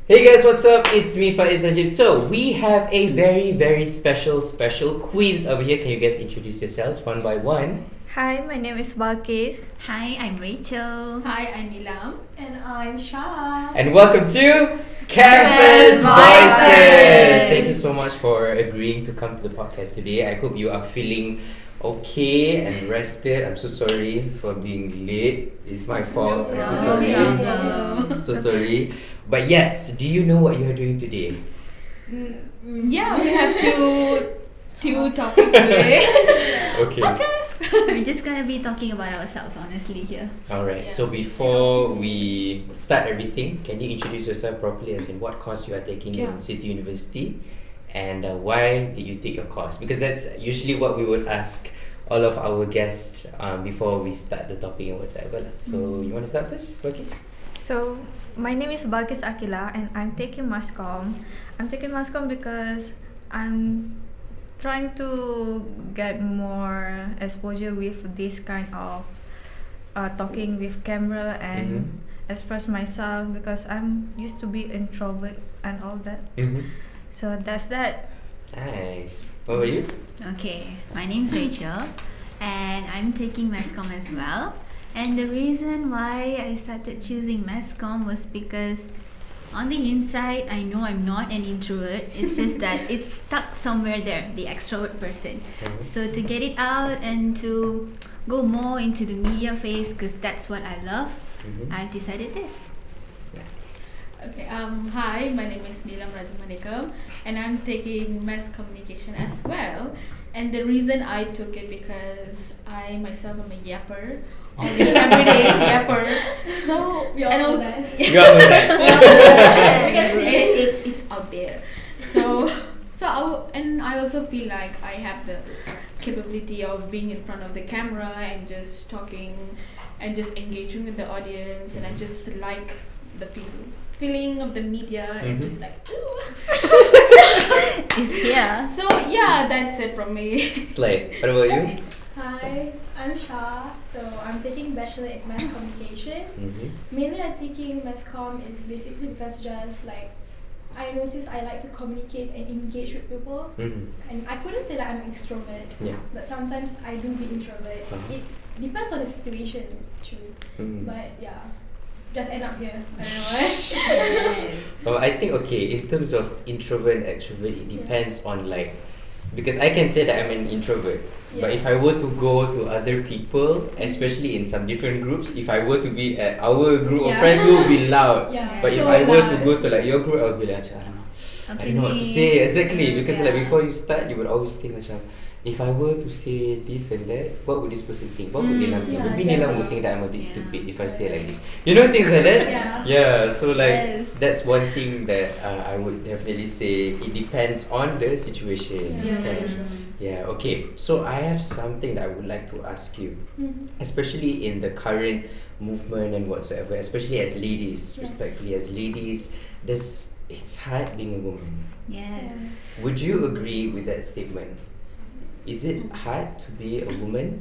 Hey guys, what's up? It's me, Faiz Najib. So, we have a very special queens over here. Can you guys introduce yourselves one by one? Hi, my name is Balqis. Hi, I'm Rachel. Hi, I'm Neelam. And I'm Shah. And welcome to Campus Voices! Thank you so much for agreeing to come to the podcast today. I hope you are feeling okay and rested. I'm so sorry for being late. It's my fault. I'm so sorry. I'm so sorry. But yes, do you know what you are doing today? Yeah, we have two topics today. Okay. We're just gonna be talking about ourselves, honestly, here. Alright, Yeah. so before we start everything, can you introduce yourself properly, as in what course you are taking in City University and why did you take your course? Because that's usually what we would ask all of our guests before we start the topic and whatsoever. So you want to start first, Balqis? So, my name is Balqis Akila and I'm taking mass comm. I'm taking mass comm because I'm trying to get more exposure with this kind of talking with camera and express myself because I'm used to be introvert and all that. So that's that. Nice. What about you? Okay, my name's Rachel, and I'm taking mass comm as well. And the reason why I started choosing mass comm was because on the inside, I know I'm not an introvert. It's just that it's stuck somewhere there, the extrovert person. So to get it out and to go more into the media phase, because that's what I love, I've decided this. Nice. Okay. Hi, my name is Neelam Rajamanikam, and I'm taking mass communication as well. And the reason I took it because I myself am a yapper. Every day is yapper. So We all and know also that. it's out there. So I also feel like I have the capability of being in front of the camera and just talking and just engaging with the audience, and I just like the feeling of the media and just like It's here. so yeah, that's it from me. Slay. What about you? Hi, I'm Shah. So I'm taking Bachelor in Mass Communication. Mainly I'm taking Mass Comm is basically because just like I noticed I like to communicate and engage with people. And I couldn't say that I'm an extrovert, but sometimes I do be introvert. It depends on the situation actually. But yeah, just end up here. I don't know why. Well, I think in terms of introvert and extrovert, it depends on like, because I can say that I'm an introvert, but if I were to go to other people, especially in some different groups, if I were to be at our group of friends, we would be loud. But if So I were to loud. go to like your group, I would be like, I don't know what to say exactly, because like before you start, you would always think macam, if I were to say this and that, what would this person think? What would Neelam think? Maybe Neelam would think that I'm a bit stupid if I say like this. You know, things like that? Yeah, so like that's one thing that I would definitely say it depends on the situation. Yeah, okay. So I have something that I would like to ask you, especially in the current movement and whatsoever, especially as ladies, respectfully as ladies, it's hard being a woman. Yes. Would you agree with that statement? Is it hard to be a woman?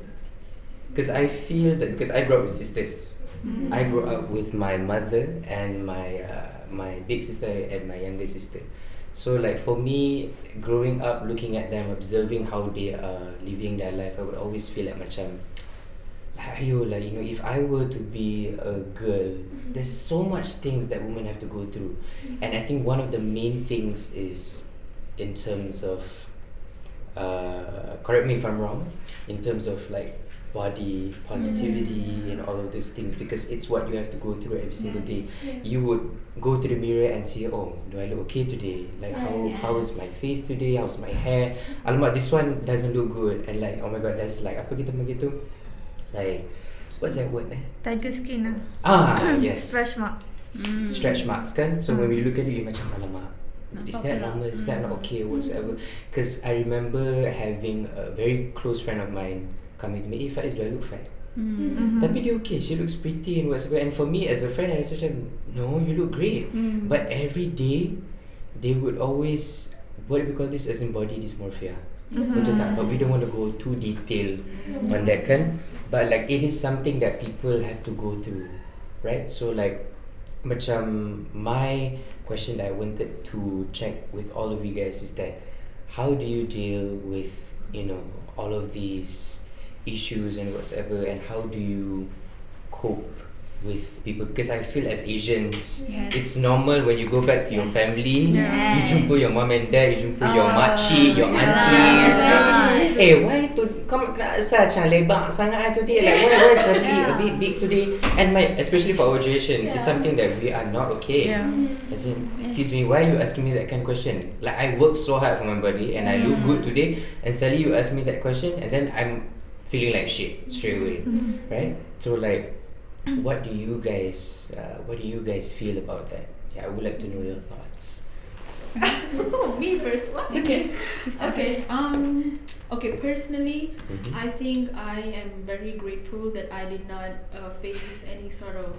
Because I feel that because I grew up with sisters. I grew up with my mother and my big sister and my younger sister. So like for me, growing up, looking at them, observing how they are living their life, I would always feel like macam, like if I were to be a girl, there's so much things that women have to go through. And I think one of the main things is in terms of correct me if I'm wrong, in terms of like body positivity and all of these things, because it's what you have to go through every single day. You would go to the mirror and see, oh, do I look okay today? Like how is my face today? How's my hair? Alamak, this one doesn't look good. And like, oh my god, that's like apa kita panggil tu? Like, what's that word? Tiger skin Yes. Stretch mark. Stretch marks kan. So when we look at it, you macam alamak, is that normal? Is that not okay or whatsoever? Because I remember having a very close friend of mine coming to me, Faiz, do I look fat? Tapi dia okay, she looks pretty and whatsoever. And for me as a friend, I was like, no, you look great. But every day, they would always, what do we call this, as in body dysmorphia. Betul tak? But we don't want to go too detailed on that kan. But like it is something that people have to go through, right? So like macam my question that I wanted to check with all of you guys is that how do you deal with, you know, all of these issues and whatsoever, and how do you cope with people? Because I feel as Asians, it's normal when you go back to your family, you jumpa your mom and dad, you jumpa your makcik, your aunties. Why to come asal macam lebak sangat today? Like why suddenly a bit big today? And especially for our generation, it's something that we are not okay. As in, excuse me, why are you asking me that kind of question? Like I work so hard for my body and I look good today, and suddenly you ask me that question, and then I'm feeling like shit straight away, right? So like, what do you guys feel about that? Yeah, I would like to know your thoughts. Me first. Okay. Okay. Personally, I think I am very grateful that I did not face any sort of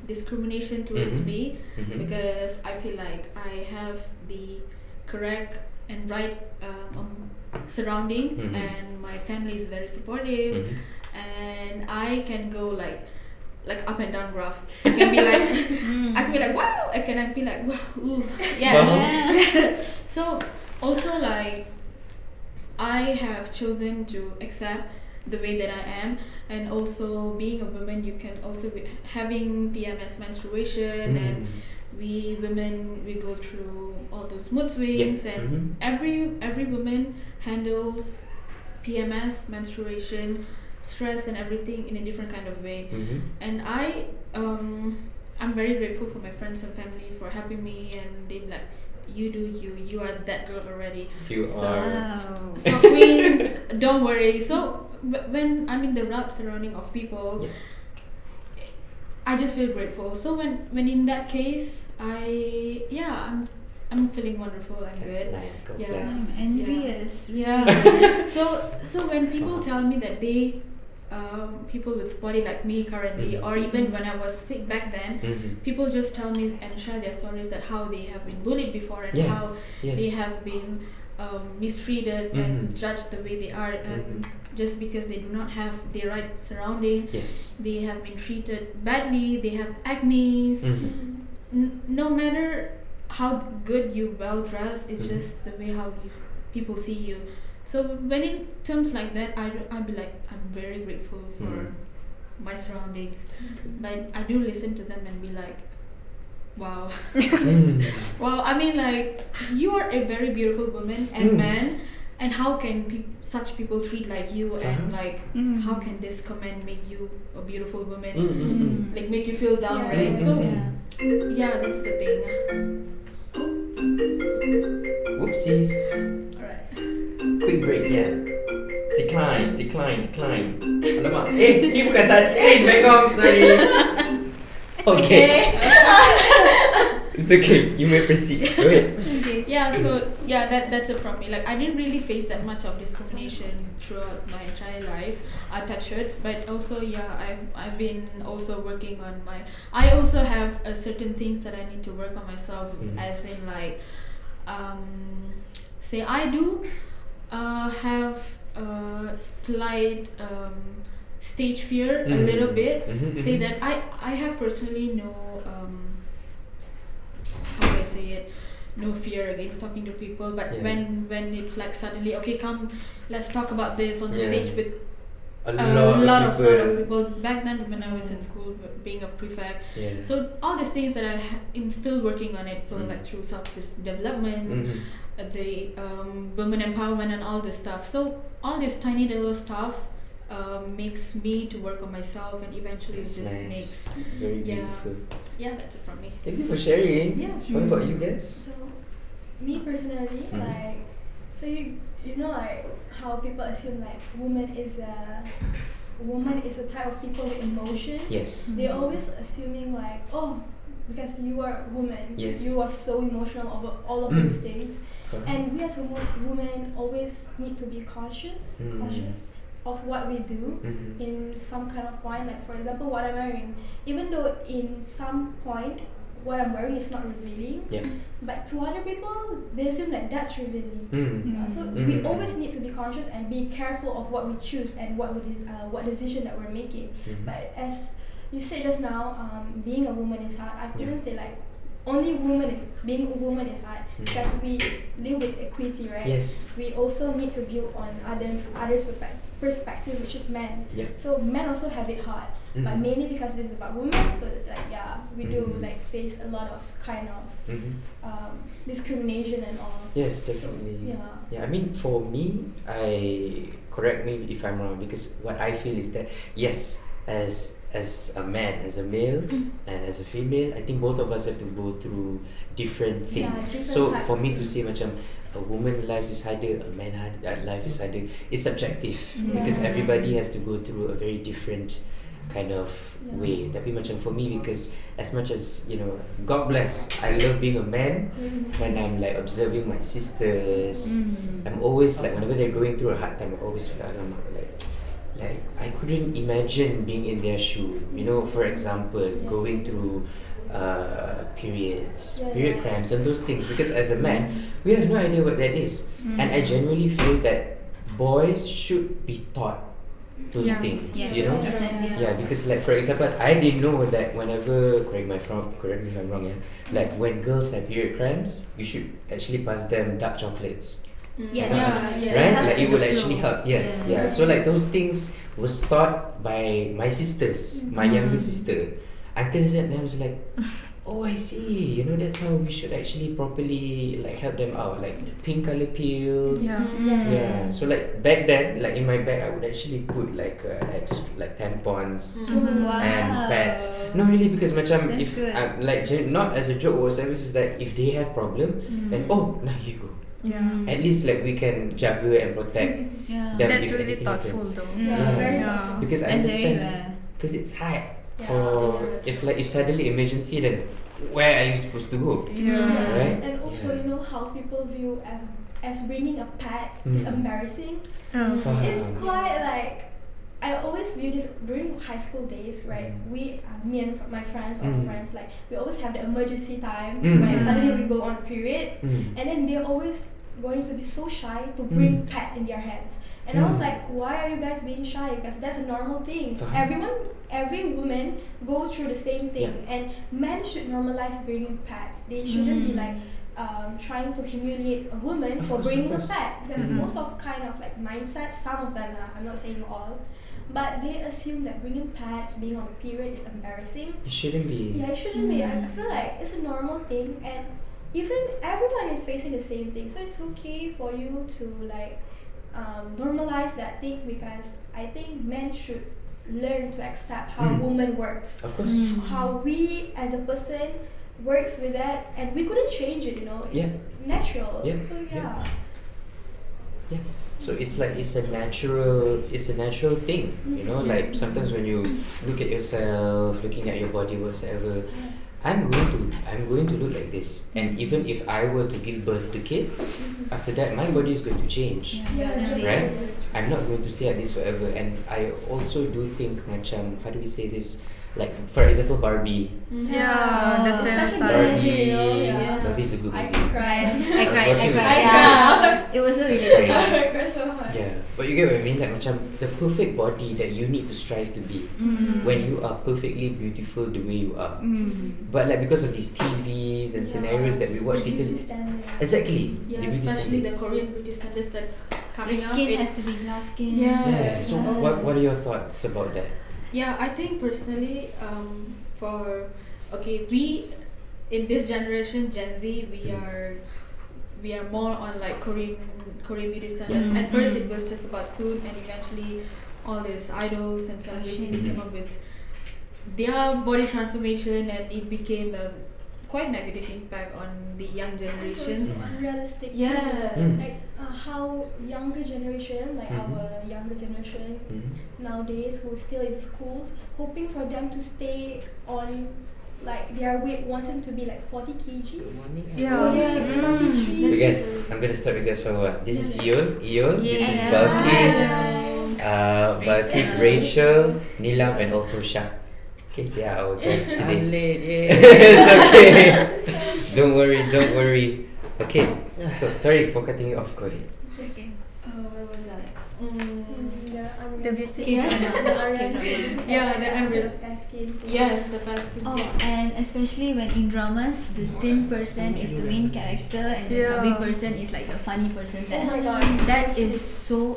discrimination towards me, because I feel like I have the correct and right surrounding, and my family is very supportive, and I can go like up and down graph. I can be like I can be like wow, I can be like wow, ooh, yes. So also like I have chosen to accept the way that I am, and also being a woman, you can also be having PMS, menstruation, and we women, we go through all those mood swings, and every woman handles PMS, menstruation, stress, and everything in a different kind of way. And I'm very grateful for my friends and family for helping me, and they be like, you do you are that girl already. You are. So queens, don't worry. So when I'm in the right surrounding of people, I just feel grateful. So when in that case, I'm feeling wonderful. I'm That's good. nice. God Yeah. bless. I'm envious. Yeah. So when people tell me that they people with body like me currently, or even when I was fit back then, people just tell me and share their stories that how they have been bullied before, and how they have been mistreated and judged the way they are, and just because they do not have the right surrounding, they have been treated badly, they have acne. No matter how good you well dressed, it's just the way how people see you. So when in terms like that, I'll be like, I'm very grateful for my surroundings, but I do listen to them and be like, wow. Well, I mean, like, you are a very beautiful woman and man, and how can such people treat like you, and like how can this comment make you a beautiful woman, like make you feel down, right? So yeah, that's the thing. Whoopsies. Alright. Quick break, Decline. Alamak. Ni bukan touch screen, Megong, sorry. Okay. It's okay, you may proceed. Go ahead. Yeah, so that's it from me. Like, I didn't really face that much of discrimination throughout my entire life. I touched it, but also I've been also working on I also have certain things that I need to work on myself, as in like say I do have slight stage fear, a little bit. Say that I have personally no how do I say it, no fear against talking to people, but when it's like suddenly, okay, come, let's talk about this on the stage with a lot of people. Back then when I was in school, being a prefect, so all these things that I'm still working on it, so like through self-development, the women empowerment and all this stuff. So all this tiny little stuff makes me to work on myself, and eventually That's just nice. makes It's very beautiful. that's it from me. Thank you for sharing. Yeah, What about you guys? So, me personally, like, so you know, like how people assume like woman is a type of people with emotion. Yes. They're always assuming like, oh, because you are a woman, you are so emotional over all of those things. And we as a woman always need to be conscious of what we do in some kind of point. Like, for example, what I'm wearing, even though in some point what I'm wearing is not revealing, but to other people they assume that that's revealing. So we always need to be conscious and be careful of what we choose and what decision that we're making. But as you said just now, being a woman is hard. I couldn't say like only being a woman is hard because we live with equity, right? Yes. We also need to view on others' perspective, which is men. So men also have it hard, but mainly because this is about women. So like we do like face a lot of kind of discrimination and all. Yes, definitely. So, yeah. I mean, for me, correct me if I'm wrong, because what I feel is that yes, as a man, as a male, and as a female, I think both of us have to go through different things. Different so types for of me to say macam a woman's life is harder, a man's life is harder, it's subjective because everybody has to go through a very different kind of way. Tapi macam for me, because as much as God bless, I love being a man. When I'm like observing my sisters, I'm always like, whenever they're going through a hard time, I always feel like I couldn't imagine being in their shoe. For example, going through period cramps and those things, because as a man we have no idea what that is. And I genuinely feel that boys should be taught those things. Because like for example, I didn't know that whenever, correct me if I'm wrong, like when girls have period cramps, you should actually pass them dark chocolates. Right? Like it will actually help. Yes. So like those things was taught by my sisters, my younger sister. Until then I was like, oh, I see. That's how we should actually properly like help them out. Like the pink color pills. So like back then, like in my bag, I would actually put like like tampons and pads. No, really, because macam if I'm like not as a joke whatsoever, it's just like if they have problem, then now here you go. At least like we can jaga and protect them. That's if really anything thoughtful happens. though. Very thoughtful. Because I understand, because it's hard. If suddenly emergency, then where are you supposed to go? Right? And also how people view as bringing a pad is embarrassing. It's quite like, I always view this during high school days, right? Me and my friends, our friends, like we always have the emergency time where suddenly we go on period, and then they're always going to be so shy to bring pad in their hands. And I was like, why are you guys being shy? Because that's a normal thing. Every woman goes through the same thing, and men should normalize bringing pads. They shouldn't be like trying to humiliate a woman for bringing a pad. Because most of kind of like mindset, some of them, I'm not saying all, but they assume that bringing pads, being on a period is embarrassing. It shouldn't be. Yeah, it shouldn't be. I feel like it's a normal thing, and even everyone is facing the same thing. So it's okay for you to like normalize that thing, because I think men should learn to accept how woman works. Of course. How we as a person works with that, and we couldn't change it, it's natural. So it's like it's a natural thing, like sometimes when you look at yourself, looking at your body, whatsoever, I'm going to look like this, and even if I were to give birth to kids, after that my body is going to change, right? I'm not going to stay at this forever. And I also do think macam, how do we say this, like for example Barbie. That's such a the good Barbie's a good movie. I cried. Yeah. It was really Right. I cried so hard. Yeah, but you get what I mean, like macam the perfect body that you need to strive to be when you are perfectly beautiful the way you are. But like because of these TVs and scenarios that we watch, The kita beauty standard. exactly Yeah, the beauty especially the standards. Korean beauty standards that's Your coming up. skin has to be glass skin. Yeah. So what are your thoughts about that? Yeah, I think personally, we in this generation, Gen Z, we are more on like Korean beauty standards. At first, it was just about food, and eventually, all these idols and celebrities they came up with their body transformation, and it became a quite negative impact on the young It's generation. also unrealistic too. Like how younger generation, like our younger generation nowadays, who are still in schools, hoping for them to stay on like their weight, wanting to be like 40 kgs. 43. So guys, I'm gonna start with guys for a while. This is Eol, this is Yeah. Balqis, Balqis, Rachel, Neelam, and also Shah. Okay, they are our guests today. It's okay. Don't worry. Okay, so sorry for cutting you off. Go ahead. Okay. Where was I? beauty. Yeah. The Ariana. Yeah, the Amirul. The fair skin. Yes, the best. Oh, and especially when in dramas, the thin person is the main character and the chubby person is like the funny person Oh there. my god. That is so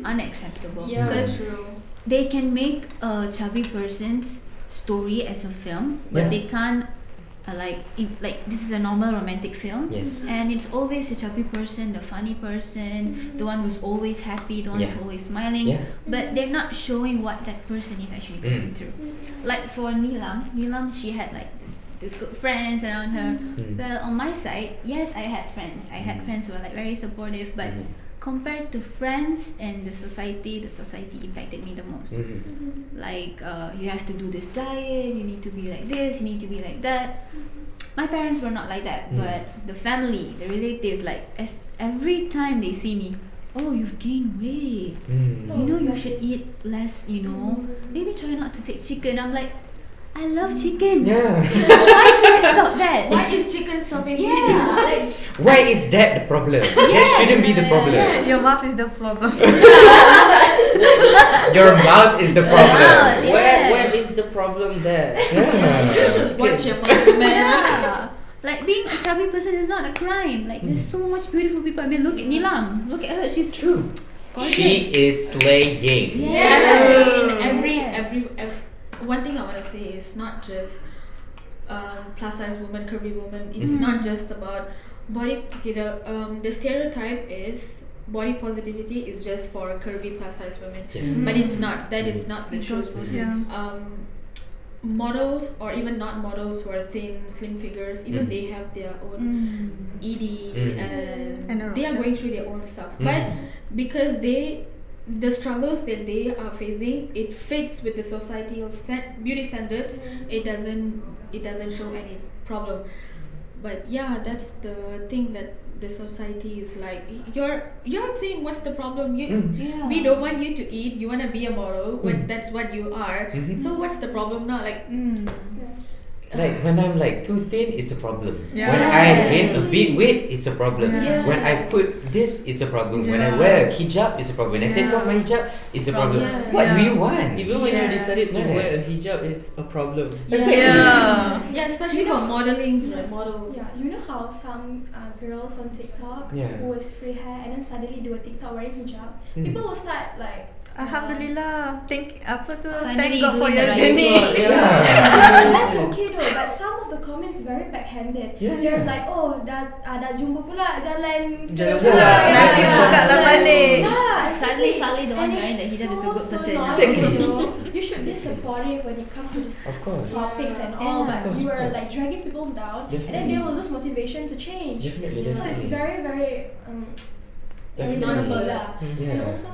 unacceptable. Yeah, Because true. they can make a chubby person's story as a film, but Yeah. they can't like this is a normal romantic film. Yes. And it's always a chubby person, the funny person, the one who's always happy, the one who's Yeah. always smiling. Yeah. But they're not showing what that person is actually going through. Like for Neelam, she had like this good friends around her. Well, on my side, yes, I had friends. I had friends who were like very supportive, but compared to friends and the society impacted me the most. Like you have to do this diet, you need to be like this, you need to be like that. My parents were not like that, but the family, the relatives, like every time they see me, oh, you've gained weight, you know, you should eat less, you know, maybe try not to take chicken. I'm like, I love chicken. Yeah. Why should I stop that? Why is chicken stopping you? Yeah, like Why is that the problem? That shouldn't be the problem. Your mouth is the problem. Your mouth is the problem. Yeah. Where is the problem there? Yeah. Watch your mouth, man. yeah. Like being a chubby person is not a crime. Like there's so much beautiful people. I mean, look at Neelam. Look at her. She's True. gorgeous. She is slaying. Yes. Every Yes. one thing I want to say is not just plus size woman, curvy woman. It's not just about body. Okay, the stereotype is body positivity is just for curvy plus size women, Yes. but it's not. That is not the It goes truth. both Yeah. ways. Models or even not models who are thin, slim figures, even they have their own ED and And they are also- going through their own stuff. But because the struggles that they are facing, it fits with the societal beauty standards. It doesn't show any problem. But yeah, that's the thing that the society is like. Your thing. What's the problem? Yeah. We don't want you to eat. You wanna be a model. That's what you are. So what's the problem now? Like. Like when I'm like too thin, it's a problem. Yeah. When I gain a bit weight, it's a problem. Yeah. When I put this, it's a problem. When I Yeah. wear a hijab, it's a problem. When I take Yeah. off my hijab, it's a problem. Yeah. What do Yeah. you want? Even when you Yeah. decided to Right. wear a hijab, it's a problem. Yeah. Yeah, especially for modeling, like models. Yeah, you know how some girls on TikTok Yeah. who has free hair and then suddenly do a TikTok wearing hijab, people will start like. Alhamdulillah. Thank Finally God for doing your the right journey. thing. That's okay though, but some of the comments very backhanded. Yeah, There's yeah. like, oh, dah jumpa pula jalan. Jalan ke- bola. Nanti buka lah balik. Yeah, Suddenly exactly. the one And wearing it's the hijab is a good so person. normal, Exactly. you know. You should be supportive when it comes to this Of course. topics and all, Yeah. but Of course, you of are course. like dragging people down, and then Definitely. they will lose motivation to change. Definitely, So it's definitely. very, very Definitely. reasonable lah. Yeah. And also,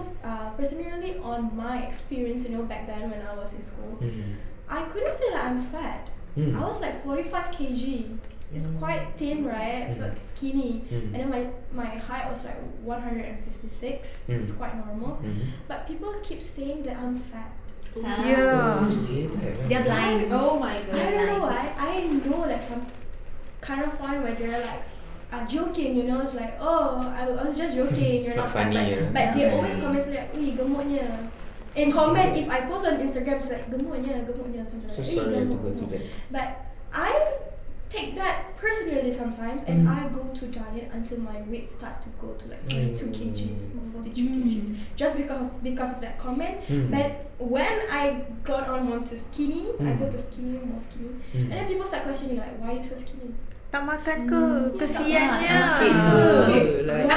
personally, on my experience, you know, back then when I was in school, I couldn't say that I'm fat. I was like 45 kg. It's quite thin, right? So skinny. And then my height was like 156. It's quite normal. But people keep saying that I'm fat. Yeah. You see that? They're blind. Oh my I god. don't know why. I know like some kind of point where they're like joking, you know, it's like, oh, I was just joking. It's You're not not fat. funny, But, yeah. but they Yeah. always comment like, "Ui, gemuknya." And comment if I post on Instagram, it's like gemuknya, something like So that. sorry to Gemuk, go to gemuk. that. But I take that personally sometimes, and I go to diet until my weight start to go to like 42 kgs, 43 kgs, just because of that comment. But when I got on to skinny, I go to skinny, more skinny, and then people start questioning like, why are you so skinny? Tak makan ke? Kesiannya. Sakit ke? Like,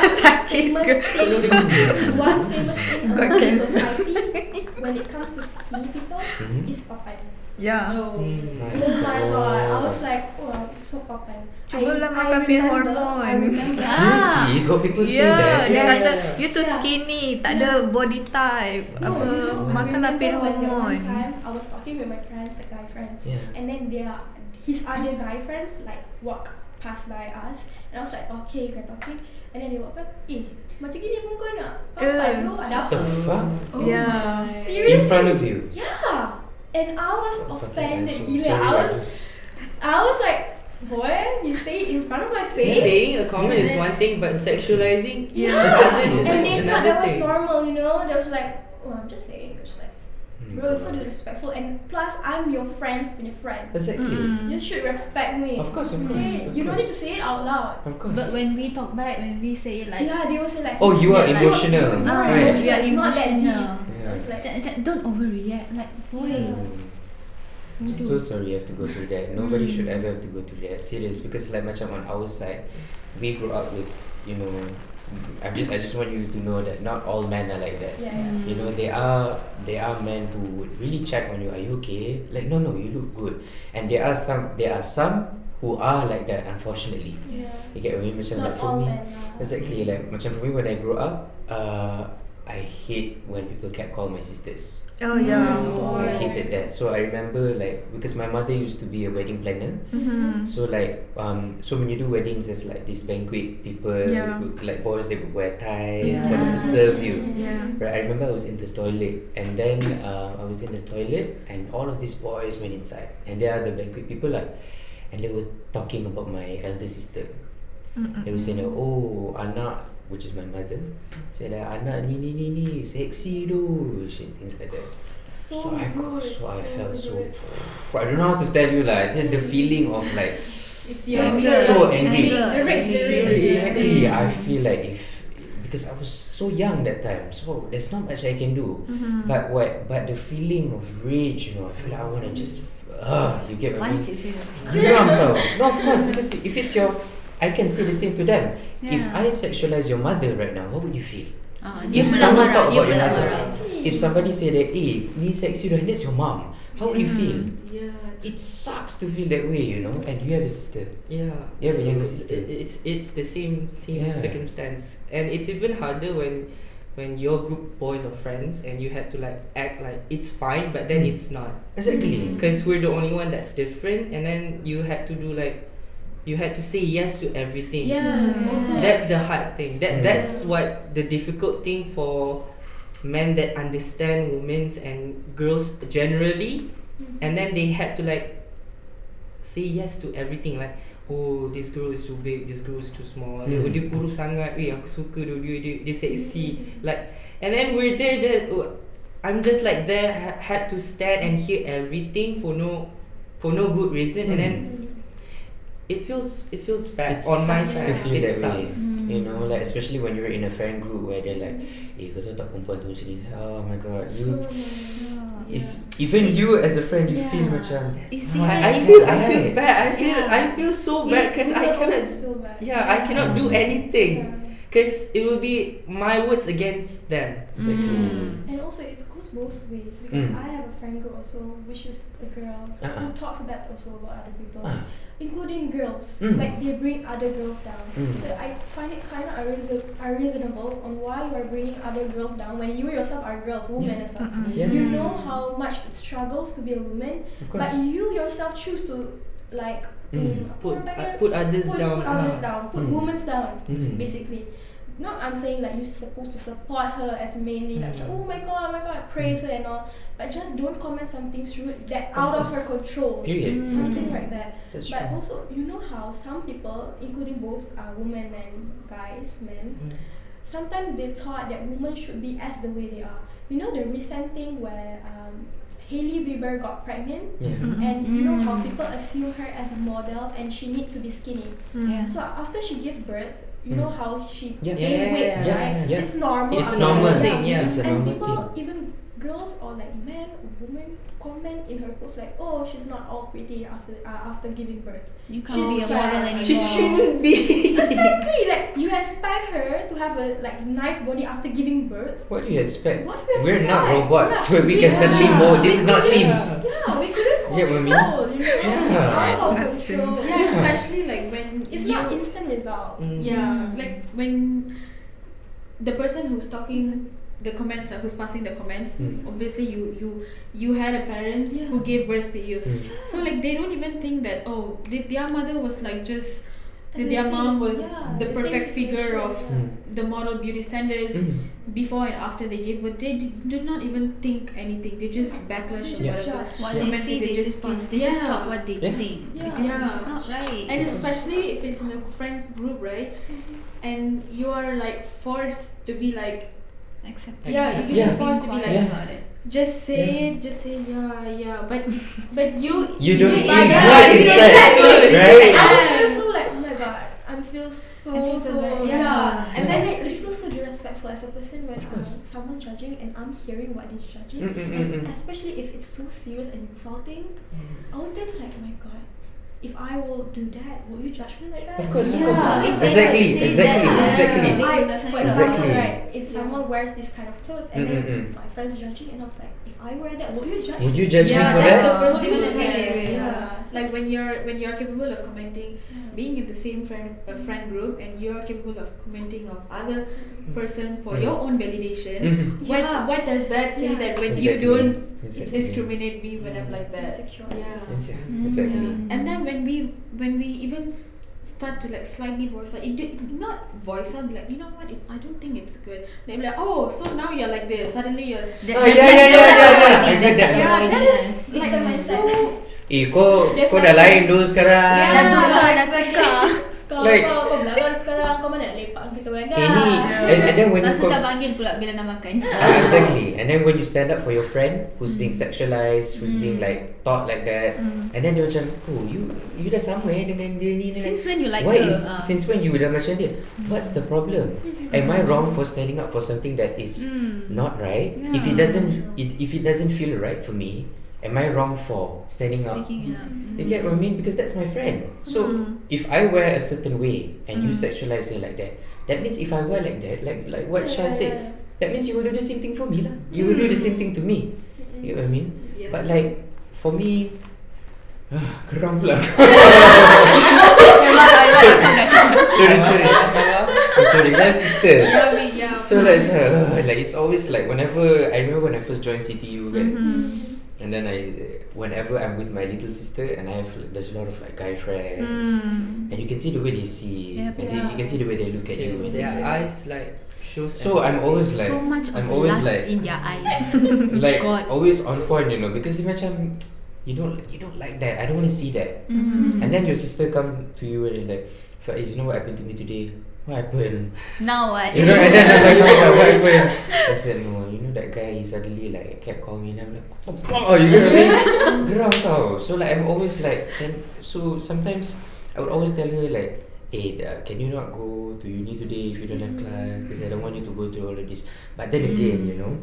One famous thing about the society when it comes to skinny people is papan. Yeah. Oh my god, I was like, oh, I'm so papan. Cubalah I makan pil remember- hormon. I remember. Seriously, got people say that? Dia Yes. kata you too Yeah. skinny, tak ada body type. No, Apa you know, I makanlah remember pil when the hormon. one time I was talking with my friends, like guy friends, Yeah. and then his other guy friends like walk past by us, and I was like talking, and then they walk by, macam gini pun kau nak papan tu, ada The apa? fuck? Yeah. Seriously? In front of you? Yeah. And I was Oh, fucking offended asshole. gila. Sorry, I was like, boy, you say it in front of my face? saying a comment is one thing, but sexualizing Yeah. a sentence is And like they thought another that was thing. normal, you know? They was like, oh, I'm just saying. Bro, it's so disrespectful, and plus I'm your friend's been a friend. Exactly. You should respect me. Of course, of Okay, course. Of you don't need to course. say it out loud. Of course. But when we talk back, when we say it like, Yeah, they will say like, Oh, you are like- emotional. Right. we are It's not that deep. emotional. Yeah. It's like, Don't overreact. Like, boy. So sorry you have to go through that. Nobody should ever have to go through that. Serious, because like macam on our side, we grew up with, you know, I just want you to know that not all men are like that. yeah. You know, there are men who would really check on you. Are you okay? Like, no, you look good. And there are some who are like that, unfortunately. Yeah. You get what I mean? Macam Not like for all me, men are. exactly. Like macam for me when I grew up, I hate when people catcall my sisters. Oh yeah. I hated that. So I remember like because my mother used to be a wedding planner. So like so when you do weddings, there's like this banquet people Yeah. who, like boys they would wear ties Yeah. for them to serve you. Yeah. Right, I remember I was in the toilet and then I was in the toilet and all of these boys went inside and they are the banquet people like, and they were talking about my elder sister. They were saying, oh anak, which is my mother, said like anak ni sexy though, shit, things like that. So I good. felt so good. I don't know how to tell you like the feeling of like It's like, your so Anger. angry. Anger. Exactly. I feel like because I was so young that time, so there's not much I can do. But the feeling of rage, you know, I feel like I wanna just you get what I mean? Punch it, Yeah, no, of course, because if it's I can say the same to them. If Yeah. I sexualize your mother right now, what would you feel? Dia If someone marah, talk dia about your mother, marah. if somebody say that, ni sexy dah, that's your mom, how would you feel? Yeah. It sucks to feel that way, you know. And you have a sister. Yeah. You have a younger sister. It's the same Yeah. circumstance, and it's even harder when your group boys or friends and you had to like act like it's fine, but then it's not. Exactly. Because we're the only one that's different, and then you had to do like, you had to say yes to everything. Yeah. Also That's the hard thing. Mm. That's what the difficult thing for men that understand women's and girls generally, and then they had to like say yes to everything, like, oh, this girl is too big, this girl is too small, oh, dia kurus sangat, aku suka dia sexy, like, and then we're there just I'm just like there had to stand and hear everything for no good reason, and then it feels bad It on my sucks side. to feel It that way. sucks. You know, like especially when you're in a friend group where they're like, kau tahu tak perempuan tu macam ni. Oh my god, it's even you as a friend, you feel macam It's I different. feel bad. I feel so bad because I cannot. feel bad. Yeah, I cannot do anything because it will be my words against them. exactly. And also it goes both ways because I have a friend group also, which is a girl who talks bad also about other people, including girls. Like they bring other girls down. So I find it kind of unreasonable on why you are bringing other girls down when you yourself are girls, women and stuff. Yeah. You know how much it struggles to be a woman, Of but course. you yourself choose to like Put others down. put others down, put women down, Mm. basically. Not I'm saying like you're supposed to support her as mainly like oh my god, praise her and all, but just don't comment something rude that out of her control. Period. Something like that. That's But true. also you know how some people, including both women and guys, men, sometimes they thought that women should be as the way they are. You know the recent thing where Hailey Bieber got pregnant, and you know how people assume her as a model and she need to be skinny. So after she gave birth, you know how she gained weight, right? yeah. It's normal. It's after normal birth. thing, yeah. It's a And normal people, thing. even girls or like men, women, comment in her post like, oh, she's not all pretty after giving birth. You can't She's be a fat. model anymore. She shouldn't be. Exactly, like you expect her to have a like nice body after giving birth. What do you expect? What do you We're not expect? robots Yeah. where we can suddenly mold. This is not Sims. Yeah, we couldn't You get what I mean? control, you know? It's out of That's control. Sims. Yeah, especially like when It's you, not instant results. yeah, like when the person who's talking the comments, who's passing the comments, obviously you had a parents who gave birth to you, so like they don't even think that their mother was like just As their the mom same- was yeah, the the perfect same figure of situation, the model beauty standards before and after they gave birth. They did not even think anything. They just backlash or Yeah. whatever. Judge. What Yeah. they Comments say, they they just just pass. think. They just Yeah. talk what they Yeah. think. Yeah. It's not right. And especially if it's in a friends group, right? And you are like forced to be like, Accepted. yeah, you Yeah. just forced to be like, Yeah. about it. just say yeah, but You don't feel Yeah, good yeah, inside, right? I feel so like, oh my god, I feel so bad. yeah. And then I feel so disrespectful as a person when course. someone judging and I'm hearing what they're judging, and especially if it's so serious and insulting, I would tend to like, oh my god, if I will do that, will you judge me like that? Of course, of Yeah. course. If Exactly, they say exactly, that, exactly. For example, Exactly. right, if someone wears this kind of clothes and then my friends judging, and I was like, if I wear that, will you judge Would me? you judge me Yeah, for that's that? the first Will thing you that judge we me? get. Yeah. It's like when you're capable of commenting, being in the same friend group, and you're capable of commenting of other person for your own validation. Yeah. What does that say Yeah. that when Exactly. you don't Exactly. discriminate me when I'm like that? Insecure. Yeah. Exactly. And then when we even start to like slightly voice out, not voice out, like, you know what, I don't think it's good. They'll be like, oh, so now you're like this. Suddenly you're Oh, yeah. I heard that. Yeah, that is like the mindset. Kau dah lain dulu sekarang. Dah tukar, dah tukar. Kau Like- kau belajar sekarang, kau mana lepak kita bandar. Ini and then when you Lepas tu tak panggil pula bila nak makan. exactly, and then when you stand up for your friend who's being sexualized, who's being like taught like that, and then dia macam, oh, you dah sama dengan dia ni. Since when you like Why her? is since when you dah macam dia? What's the problem? Am I wrong for standing up for something that is not right? If it doesn't feel right for me, am I wrong for standing up? Speaking up. You get what I mean? Because that's my friend. So if I wear a certain way and you sexualize her like that, that means if I wear like that, like what Shah said, that means you will do the same thing for me lah. You will do the same thing to me. You know what I mean? Yeah. But like for me, geram pula. Sorry, we have sisters. So like, like it's always like whenever I remember when I first joined CTU, kan, and then whenever I'm with my little sister and there's a lot of like guy friends, and you can see the way they see, Yep. and you can see the way they look at you. And Their things like that. eyes like shows. So I'm always like, So much I'm of always lust like, in their eyes. like God. always on point, you know, because macam you don't like that. I don't want to see that. And then your sister come to you and you're like, Faiz, you know what happened to me today? What happened? Now what? You know, and then I'm like, oh, what happened? I said, no, you know that guy, he suddenly like kept calling me and I'm like, oh, you know what I mean? Geram tau. So like I'm always like, so sometimes I would always tell her like, hey, can you not go to uni today if you don't have class? Because I don't want you to go through all of this. But then again, you know,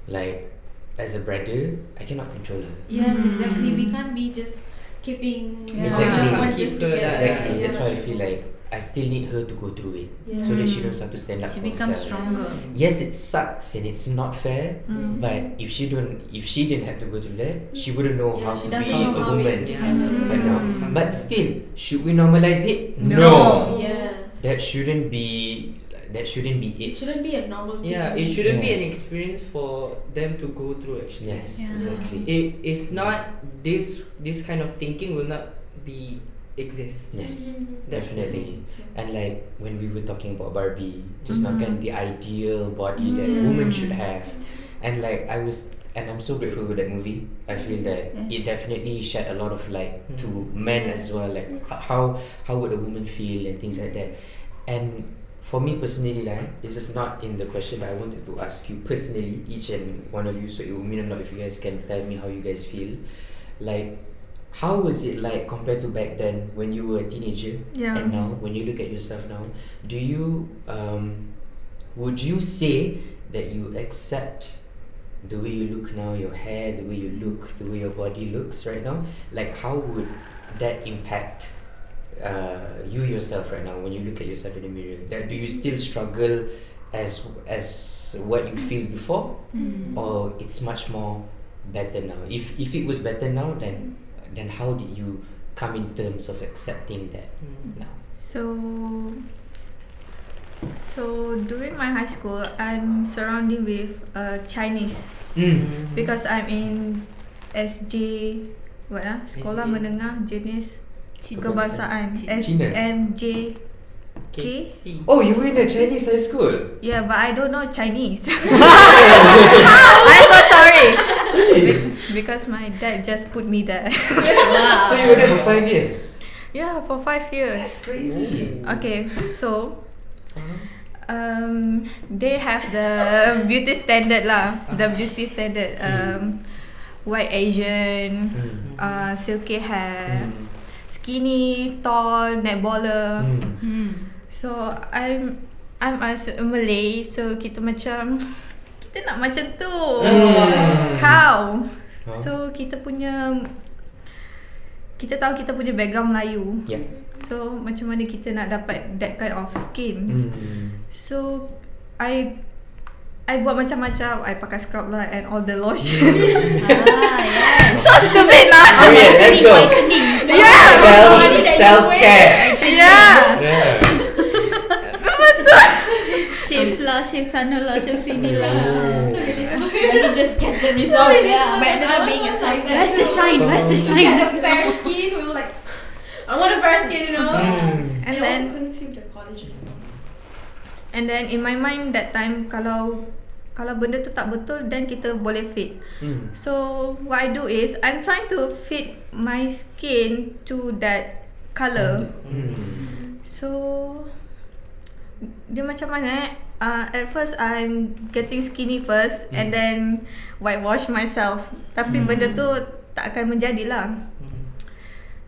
like as a brother, I cannot control her. Yes, exactly. We can't be just keeping Exactly. one just to get Exactly. That's why I Yeah. feel like I still need her to go through it, Yeah. so that she knows how to stand up She for becomes herself. stronger. Yes, it sucks and it's not fair, but if she didn't have to go through that, she wouldn't know Yeah, how she to doesn't be know a how woman to handle right now. Mm. But still, should we normalize it? No. Yes. That shouldn't be it. It shouldn't be a normal thing. Yeah, it shouldn't be an Yes. experience for them to go through actually. Yes, Yeah. exactly. If not, this kind of thinking will not be exist. Yes, That's definitely. And like when we were talking about Barbie, just not kind of the ideal body that women should have, and like I'm so grateful for that movie. I feel that it definitely shed a lot of light to men as well, like how would a woman feel and things like that. And for me personally, like, this is not in the question, but I wanted to ask you personally, each and one of you, so it will mean a lot if you guys can tell me how you guys feel. Like, how was it like compared to back then when you were a teenager, Yeah. and now when you look at yourself now? Do you would you say that you accept the way you look now, your hair, the way you look, the way your body looks right now? Like, how would that impact you yourself right now when you look at yourself in the mirror? Do you still struggle as what you feel before, or it's much more better now? If it was better now, then how did you come in terms of accepting that now? So during my high school, I'm surrounded with Chinese because I'm in SJ Sekolah SJ. Menengah Jenis Kebangsaan. Kebangsaan Cina. SMJ. Okay. Oh, you were in a Chinese high school? Yeah, but I don't know Chinese. I'm so sorry. Because my dad just put me there. Wow. So you were there for 5 years? Yeah, for 5 years. That's crazy. Okay, so They have the beauty standard lah. The beauty standard. White Asian, silky hair, skinny, tall, netballer. So I'm as a Malay, so kita macam kita nak macam tu. How? So kita tahu kita punya background Melayu. Yeah. So macam mana kita nak dapat that kind of skins. So I buat macam-macam. I pakai scrub lah and all the lotion. Yes. So stupid lah. Let's go. Yeah. Self-care. Yeah. Shave lah, shave sana lah, shave sini lah. So relatable. Let me just get the result. Yeah. But not being a side. Where's the shine? Where's the We shine? had a fair skin. We were like, I want a fair skin, you know. And And then also consume the collagen. And then in my mind that time, kalau benda tu tak betul, then kita boleh fit. So what I do is I'm trying to fit my skin to that colour. So dia macam mana? At first I'm getting skinny first and then whitewash myself. Tapi benda tu tak akan menjadilah.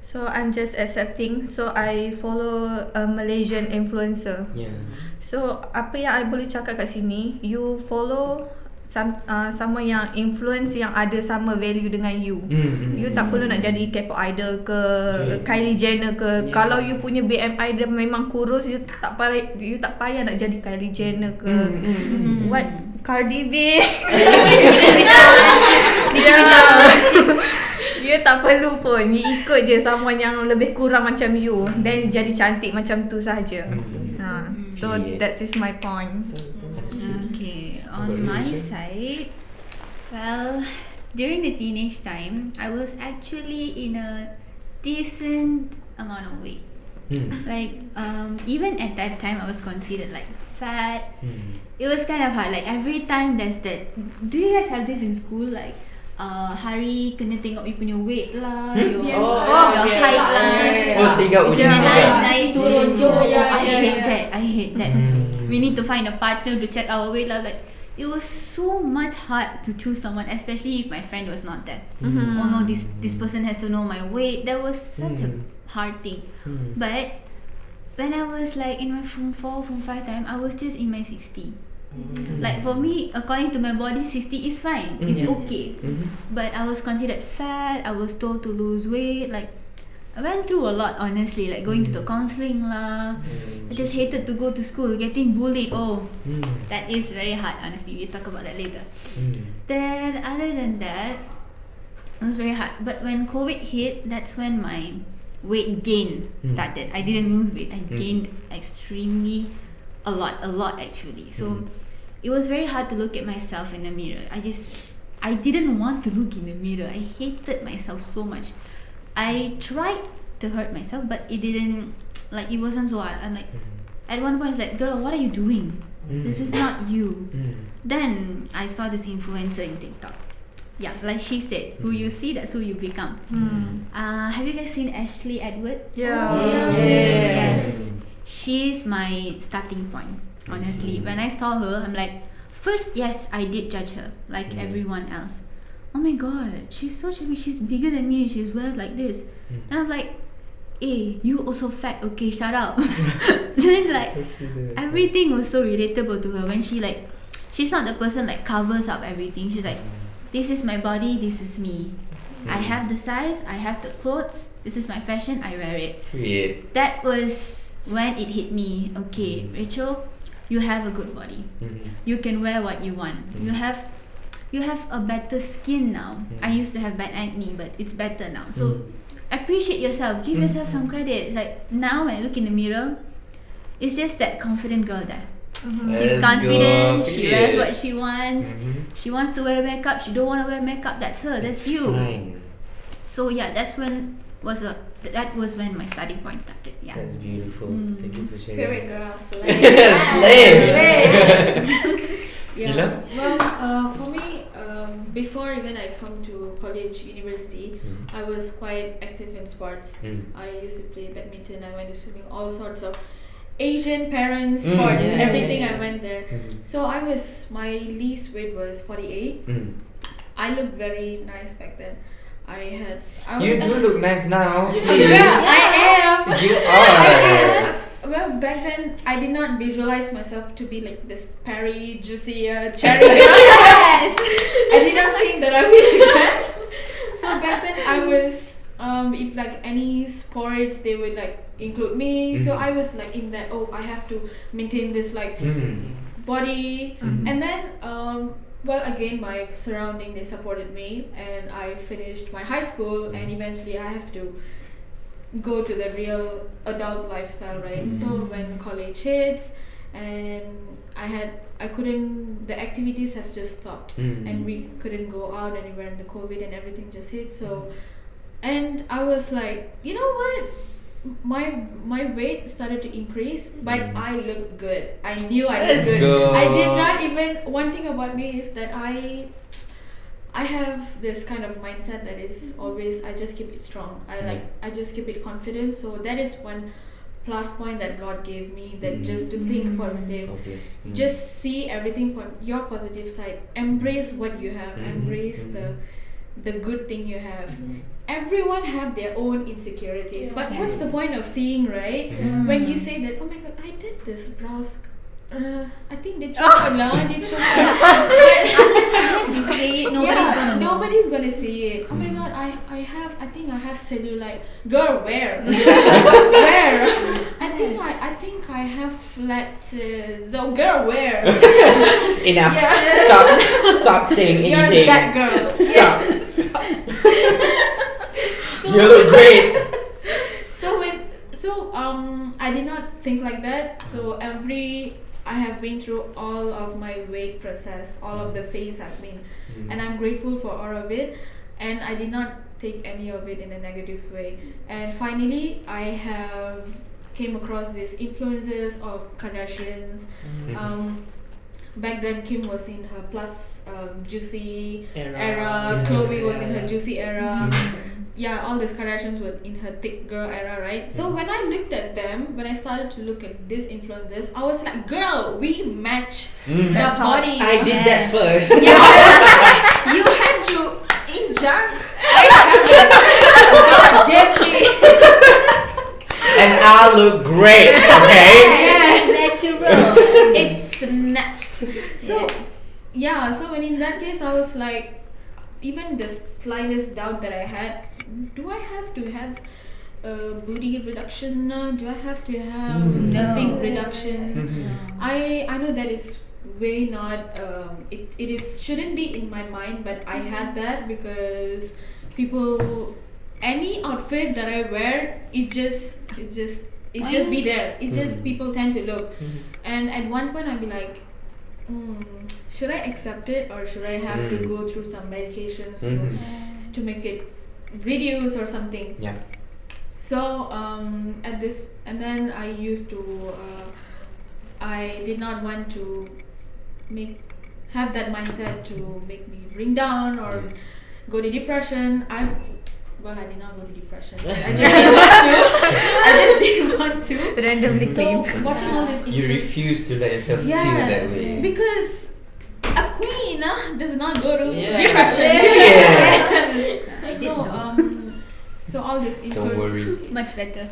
So I'm just accepting. So I follow a Malaysian influencer. Yeah. So apa yang I boleh cakap kat sini, you follow sama yang influence yang ada sama value dengan you. You tak perlu nak jadi K-pop idol ke Kylie Jenner ke. Kalau you punya BMI dia memang kurus, you tak payah nak jadi Kylie Jenner ke. What Cardi B. You tak perlu pun. You ikut je someone yang lebih kurang macam you, then you jadi cantik macam tu saja. So that is my point. Okay, on my side, well, during the teenage time, I was actually in a decent amount of weight. Like, even at that time, I was considered like fat. It was kind of hard. Like every time there's that. Do you guys have this in school? Like, hari kena tengok you punya weight lah, your height lah. Sehingga ujian naik turun. I hate that. We need to find a partner to check our weight lah. Like, it was so much hard to choose someone, especially if my friend was not there. Oh no, this person has to know my weight. That was such a hard thing. But when I was like in my form 4, form 5 time, I was just in my 60. Like for me, according to my body, 60 is fine. It's okay. But I was considered fat. I was told to lose weight. Like, I went through a lot, honestly. Like going to the counselling lah. I just hated to go to school. Getting bullied. Oh, that is very hard. Honestly, we'll talk about that later. Then other than that, it was very hard. But when COVID hit, that's when my weight gain started. I didn't lose weight. I gained extremely a lot actually. So it was very hard to look at myself in the mirror. I didn't want to look in the mirror. I hated myself so much. I tried to hurt myself, but it didn't, like, it wasn't so hard. I'm like, at one point, like, girl, what are you doing? This is not you. Then I saw this influencer in TikTok. Yeah, like she said, who you see, that's who you become. Have you guys seen Ashley Edward? Yes. She's my starting point, honestly. When I saw her, I'm like, first, yes, I did judge her, like everyone else. Oh my god, she's so chubby, she's bigger than me, she's weird like this. And I'm like, hey, you also fat, okay, shut up. Then like, everything was so relatable to her when she like, she's not the person like covers up everything. She's like, this is my body, this is me. I have the size, I have the clothes, this is my fashion, I wear it. That was when it hit me. Okay, Rachel, you have a good body. You can wear what you want. You have a better skin now. I used to have bad acne, but it's better now. So appreciate yourself. Give yourself some credit. Like now when I look in the mirror, it's just that confident girl there. She's confident. She wears what she wants. She wants to wear makeup. She don't want to wear makeup. That's her. That's you. Fine. So yeah, that was when my starting point started. Yeah. That's beautiful. Thank you for sharing. Favorite girl, slay. Neelam? Well, for me, before even I come to college, university, I was quite active in sports. I used to play badminton. I went to swimming, all sorts of. Asian parents sports, yeah, everything. yeah. I went there. So my least weight was 48. I looked very nice back then. You do look nice now. Please. Yeah, I am. You are. Well, back then I did not visualize myself to be like this Perry, juicy, cherry girl. Yes. I did not think that I would be like that. So back then I was, if like any sports, they would like include me. So I was like in that. Oh, I have to maintain this like body, and then well, again, my surrounding, they supported me, and I finished my high school, and eventually I have to go to the real adult lifestyle, right? So when college hits, and the activities had just stopped, and we couldn't go out anywhere, and the COVID and everything just hit. So, and I was like, you know what? My weight started to increase, but I looked good. I knew I looked good. Go. I did not even. One thing about me is that I have this kind of mindset that is always, I just keep it strong. I just keep it confident. So that is one plus point that God gave me, that just to think positive. Just see everything from your positive side. Embrace what you have. Embrace the good thing you have. Everyone have their own insecurities, but what's the point of seeing, right? When you say that, oh my god, I did this brows, I think they chocolate now. They Unless you say it, nobody's gonna see it. Oh my god, I think I have cellulite. Girl, where? Where? I think I have flat. So girl, where? Enough. Yeah. Stop saying You're anything. that girl. Stop. So, You look great. I did not think like that. So I have been through all of my weight process, all of the phase I've been, and I'm grateful for all of it. And I did not take any of it in a negative way. And finally, I have came across these influences of Kardashians. Back then, Kim was in her plus juicy era. Chloe was in her juicy era. Yeah, all these Kardashians were in her thick girl era, right? So when I looked at them, when I started to look at these influencers, I was like, girl, we match the body. I did that first. Yeah, you had to in junk. I have And I look great, okay? Yes, natural. it's snatched. So yeah, so when in that case, I was like, even the slightest doubt that I had, do I have to have booty reduction? Do I have to have something reduction? I know that is way not it is shouldn't be in my mind, but I had that because people, any outfit that I wear, it just be there. It's just people tend to look, and at one point I'd be like, should I accept it, or should I have to go through some medications to make it reduce or something? Yeah. So at this, and then I used to I did not want to have that mindset to make me bring down or go to depression. I did not go to depression. I just didn't want to. Randomly So claimed. watching all this You refuse to let yourself feel that way. because a queen does not go to Yeah. depression. I did So though. so all these Don't worry. Much better.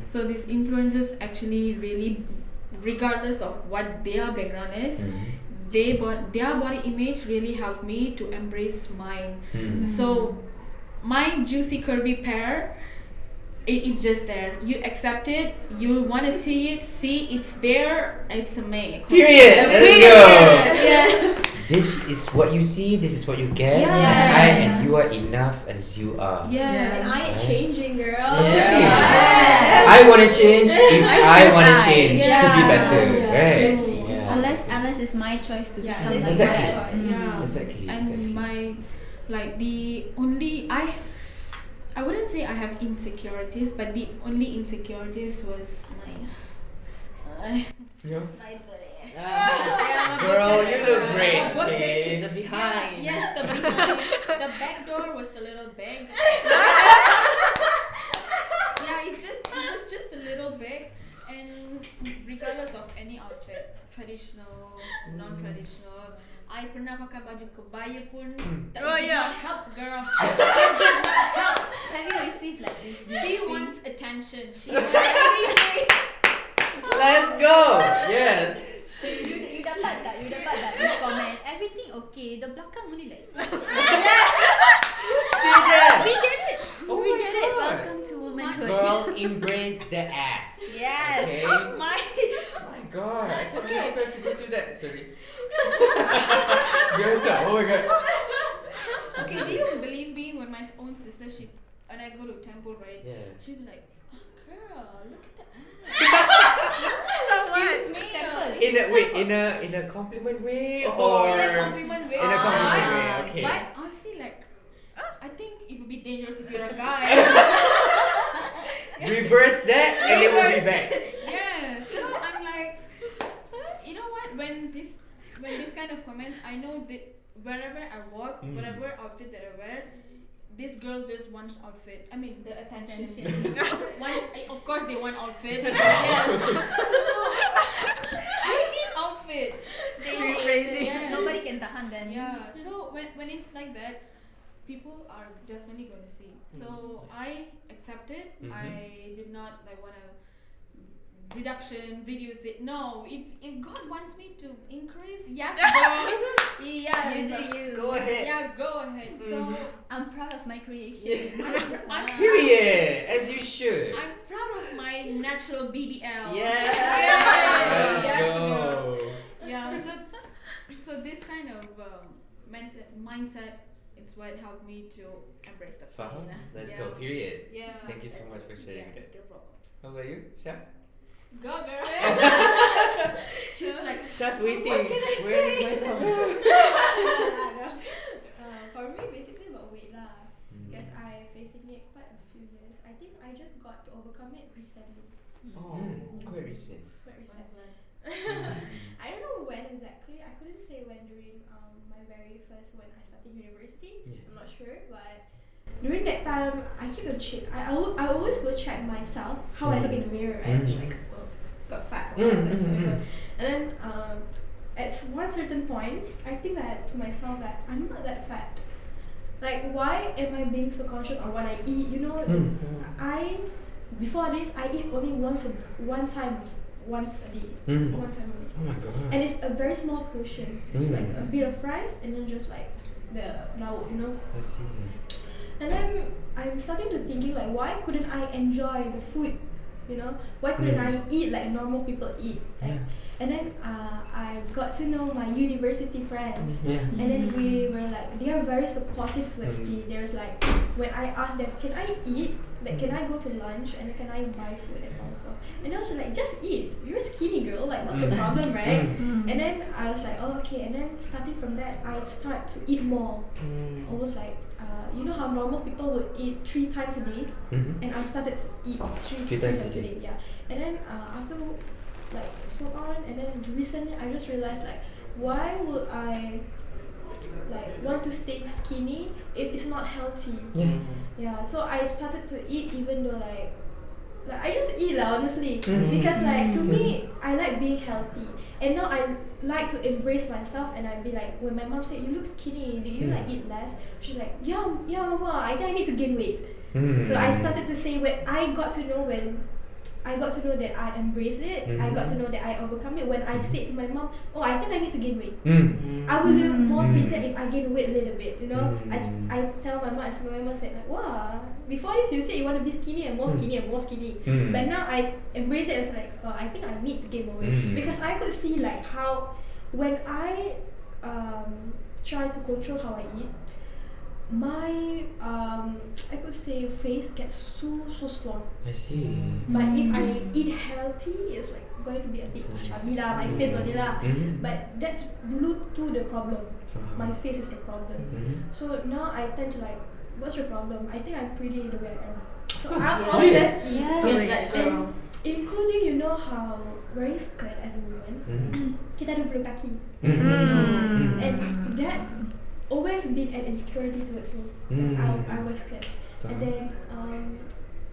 so these influences actually really, regardless of what their background is, their body image really helped me to embrace mine. So my juicy curvy pair, it's just there. You accept it. You want to see it. It's there. It's a me. Period. Let's Period. go. Yes. This is what you see. This is what you get. Yes. And you are enough as you are. Yes. And I ain't changing, girl. Exactly. Yes. I want to change if I want to I? change to be better, right? Exactly. Yeah. Unless it's my choice to become like Exactly. that. Yeah. Exactly. And my, like, the only I wouldn't say I have insecurities, but the only insecurities was my Yeah. Girl, you look great. What's Okay, the behind. Yes, the behind. The back door was a little big. Yeah, it was just a little big. And regardless of any outfit, traditional, non-traditional, I pernah pakai baju kebaya pun that did not help, girl. That did not help. Have you received like this? She wants attention. She wants everything. Let's go. Yes. You dapat tak? You dapat tak? This comment. Everything okay. The belakang only like. See that? We get it. Oh We my get it. God. Welcome to womanhood. Girl, embrace the ass. Yes. Okay. My My God, I can't believe I have to go through that. Sorry. Dia macam, oh my God. okay, do you believe me when my own sister when I go to temple, right? Yeah. She'd be like, oh, girl, look at the ass. So Excuse me. In a compliment way Oh, or In a compliment way. In a compliment But- way, okay. But I feel like I think it would be dangerous if you're a guy. reverse that and it will be back. Yeah. So I'm like, you know what? When this kind of comments, I know that wherever I walk, whatever outfit that I wear, this girl just wants outfit. I mean the attention. Of course they want outfit. Yes. So they need outfit. Nobody can tahan then. Yeah. So when it's like that, people are definitely going to see. So I accepted. I did not like want to reduce it. No, if God wants me to increase, yes, girl. Yeah, You do you. Go ahead. Yeah, go ahead. So I'm proud of my creation. I'm Period. As you should. I'm proud of my natural BBL. Yeah. Let's Yes, go. girl. Yeah. So this kind of mindset, it's what helped me to embrace the Faham? pain. Let's Yeah. go. Period. Yeah. Thank you so that's much for it. sharing Yeah, that. no problem. How about you, Sha? Go, girl. She's like, Just waiting. Where is my tongue? For me, basically about weight lah. Because I facing it quite a few years. I think I just got to overcome it recently. Oh, quite recent. Quite recently. I don't know when exactly. I couldn't say when during my very first when I started university. Yeah. I'm not sure, but during that time, I keep on check. I always will check myself how I look in the mirror. Right, like got fat or whatever. And then at one certain point, I think that to myself that I'm not that fat. Like, why am I being so conscious on what I eat? You know, before this I eat only once a day. One time only. Oh my God. And it's a very small portion. It's like a bit of rice and then just like the lauk, you know. I see. And then I'm starting to thinking like, why couldn't I enjoy the food? You know, why couldn't I eat like normal people eat? Like, and then I got to know my university friends. Yeah. And then we were like, they are very supportive towards me. There's like, when I asked them, can I eat? Like, can I go to lunch? And then can I buy food and also? And they was like, just eat. You're a skinny girl. Like, what's your problem, right? And then I was like, oh, okay. And then starting from that, I start to eat more. Almost like, you know how normal people would eat 3 times a day? And I started to eat 3 times a day. Yeah. And then after like so on, and then recently I just realized like, why would I like want to stay skinny if it's not healthy? Yeah. So I started to eat even though like I just eat lah, honestly, because like to me I like being healthy, and now I like to embrace myself, and I'd be like, when my mom said you look skinny, do you like eat less? She's like, yeah mama, I think I need to gain weight. So I started to say when I got to know that I embrace it, I got to know that I overcome it. When I said to my mom, oh, I think I need to gain weight, I will look more prettier if I gain weight a little bit, you know. I tell my mom, as my mom said like, wow, before this you said you want to be skinny and more skinny and more skinny, but now I embrace it as like, oh, I think I need to gain more weight, because I could see like how when I try to control how I eat, my I could say face gets so strong. I see. But if I eat healthy, it's like going to be a bit chubby lah, my face only lah. But that's dulu to the problem. My face is the problem. So now I tend to like, what's your problem? I think I'm pretty the way I am. So I'll always eat. And including, you know how wearing skirt as a woman, kita ada bulu kaki. And that's always been an insecurity towards me, because I wear skirts. And then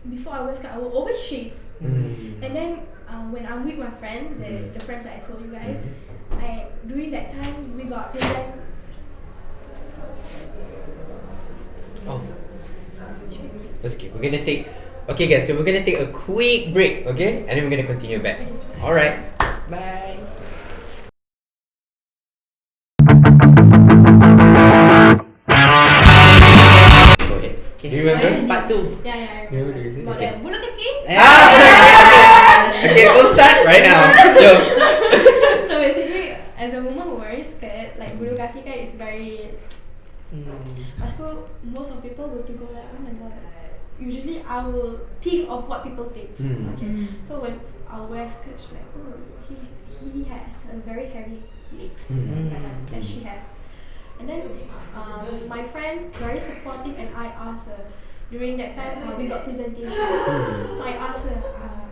before I wear skirt, I will always shave. And then when I'm with my friend, the friends that I told you guys, during that time we got present. Oh. That's okay. We're gonna take. Okay, guys. So we're gonna take a quick break. Okay, and then we're gonna continue back. All right. Bye. Go ahead. Okay. Do you remember? Part 2. Yeah, I Remember remember. you said? About Okay. the bulu kaki. Okay, we'll start right now. Yo. So basically, as a woman who wears skirt, like bulu kaki kan is very. Lepas tu, most of people will think like, oh my god. Usually, I will think of what people think. Okay. So when I wear skirts, like, oh, he has a very heavy legs that she has. And then my friends very supportive, and I asked her during that time we got presentation. So I asked her,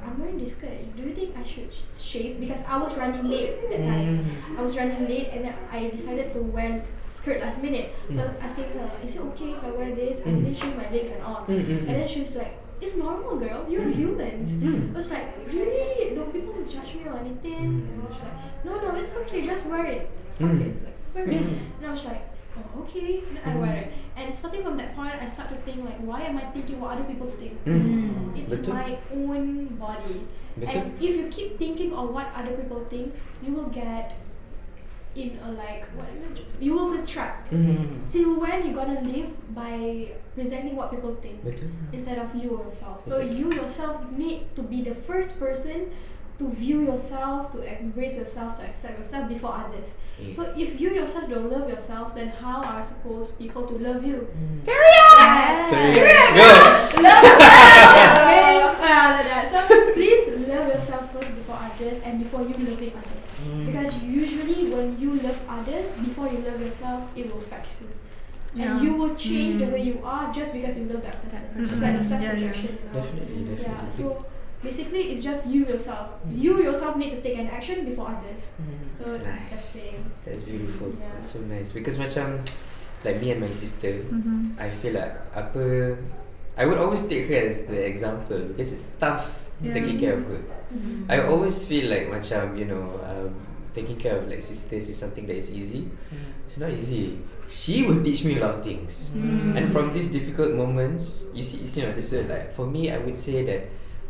I'm wearing this skirt. Do you think I should shave? Because I was running late that time. I was running late, and then I decided to wear skirt last minute. So I was asking her, is it okay if I wear this? I didn't shave my legs and all. And then she was like, it's normal, girl. You're humans. I was like, really? No people will judge me or anything? And I was like, no, it's okay. Just wear it. Fuck it. Like, wear it. And I was like, oh, okay. And I wear it. And starting from that point, I started to think like, why am I thinking what other people think? It's Betul. my own body. Betul. And if you keep thinking of what other people think, you will get in a like you will feel trapped. Till when you're gonna live by presenting what people think Betul. instead of you yourself. So Exactly. you yourself need to be the first person to view yourself, to embrace yourself, to accept yourself before others. Yeah. So if you yourself don't love yourself, then how are supposed people to love you? Sorry. Go. Love yourself. Okay? So please love yourself first before others and before you loving others. Because usually when you love others before you love yourself, it will affect you. And you will change the way you are just because you love that person. It's like a self-projection. You know? Definitely. Yeah. So basically, it's just you yourself. You yourself need to take an action before others. So Nice. that's the thing. That's beautiful. Yeah. That's so nice. Because macam like me and my sister, I feel like I would always take her as the example because it's tough taking care of her. I always feel like macam taking care of like sisters is something that is easy. It's not easy. She will teach me a lot of things, and from these difficult moments, you see, this is like for me, I would say that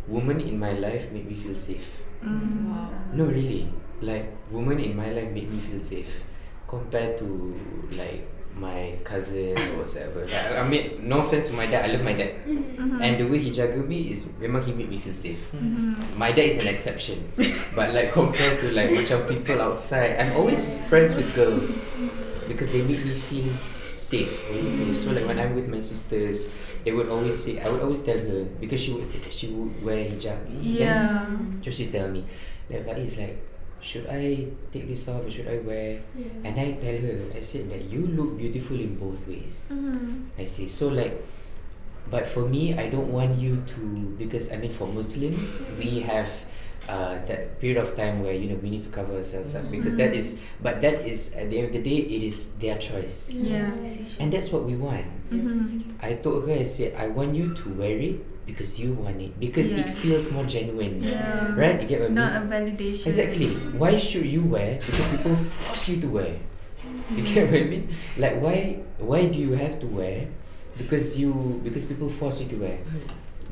women in my life make me feel safe. No, really, like women in my life make me feel safe compared to like my cousins or whatever. Like, I mean, no offense to my dad, I love my dad, and the way he jaga me is memang he make me feel safe. My dad is an exception, but like compared to like macam people outside, I'm always friends with girls because they make me feel safe, very safe. So like when I'm with my sisters, they would always say, I would always tell her because she would wear hijab. Yeah. So she tell me, like Faiz, like, should I take this off or should I wear? And I tell her, I said that you look beautiful in both ways. I say, so like, but for me, I don't want you to, because I mean for Muslims, we have that period of time where we need to cover ourselves up because that is at the end of the day, it is their choice. Yeah. And that's what we want. I told her, I said, I want you to wear it because you want it, because it feels more genuine. Yeah. Right? You get what I mean? Not a validation. Exactly. Why should you wear? Because people force you to wear. You get what I mean? Like why do you have to wear? Because people force you to wear.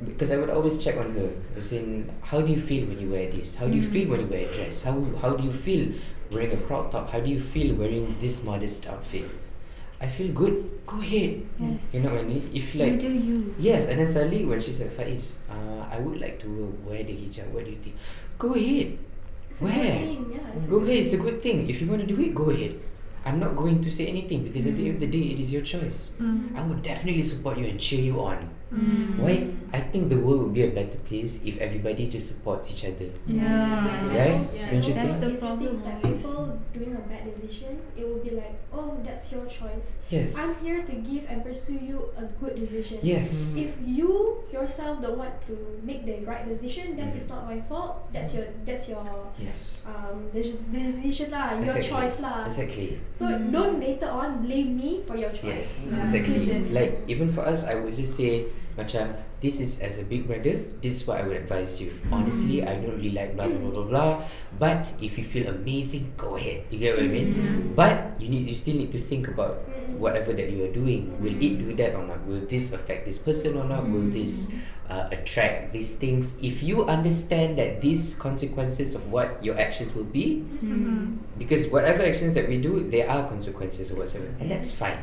Because I would always check on her, as in, how do you feel when you wear this? How do you feel when you wear a dress? How do you feel wearing a crop top? How do you feel wearing this modest outfit? I feel good. Go ahead. Yes. You know what I mean? If like You do you. yes, and then suddenly when she said, Faiz, I would like to wear the hijab. What do you think? Go ahead. It's Wear. a good thing. Yeah. Go ahead. It's a good thing. If you want to do it, go ahead. I'm not going to say anything because at the end of the day, it is your choice. I would definitely support you and cheer you on. Why? I think the world would be a better place if everybody just supports each other. Yeah. Right? Don't you That's think? the problem If like always. people doing a bad decision, it will be like, oh, that's your choice. Yes. I'm here to give and pursue you a good decision. Yes. If you yourself don't want to make the right decision, then it's not my fault. That's your Yes. decision lah, your Exactly. choice lah. Exactly. So don't later on blame me for your Yes, choice. exactly. Decision. Like even for us, I would just say, macam this is as a big brother, this is what I would advise you. Honestly, I don't really like blah blah blah blah blah. But if you feel amazing, go ahead. You get what I mean? But you still need to think about whatever that you are doing. Will it do that or not? Will this affect this person or not? Will this attract these things? If you understand that these consequences of what your actions will be, because whatever actions that we do, there are consequences or whatsoever, and that's fine.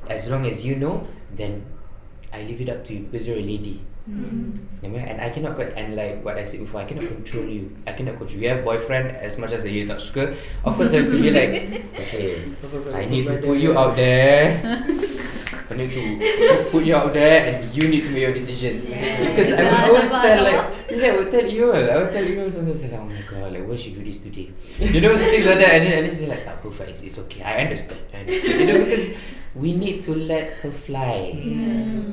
As long as you know, then I leave it up to you because you're a lady. And I cannot and like what I said before, I cannot control you. I cannot control you. You have boyfriend, as much as you tak suka, of course I have to be like, okay, I need to put you out there. I need to put you out there, and you need to make your decisions. Because I will always tell like, I will tell you sometimes like, oh my god, like why should you do this today? You know, things like that, and then she's like, tak apa Faiz, it's okay. I understand. You know, because we need to let her fly.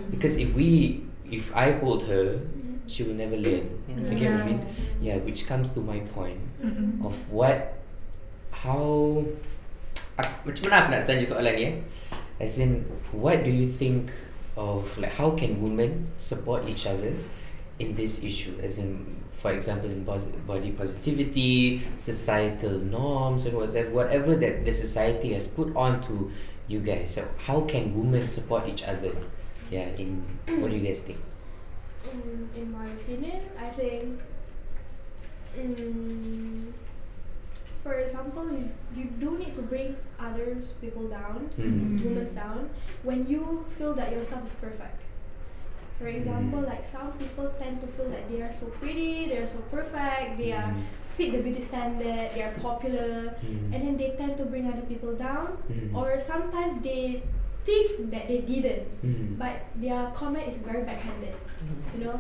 Because if I hold her, she will never learn. You get what I mean? Yeah, which comes to my point of how macam mana aku nak tanya soalan ni as in, what do you think of like how can women support each other in this issue, as in, for example, in body positivity, societal norms and whatever that the society has put on to you guys. So how can women support each other? Yeah, what do you guys think? In my opinion, I think, for example, you do need to bring others people down, women down, when you feel that yourself is perfect. For example, like some people tend to feel that they are so pretty, they are so perfect, they are fit the beauty standard, they are popular, and then they tend to bring other people down, or sometimes they think that they didn't, but their comment is very backhanded. You know,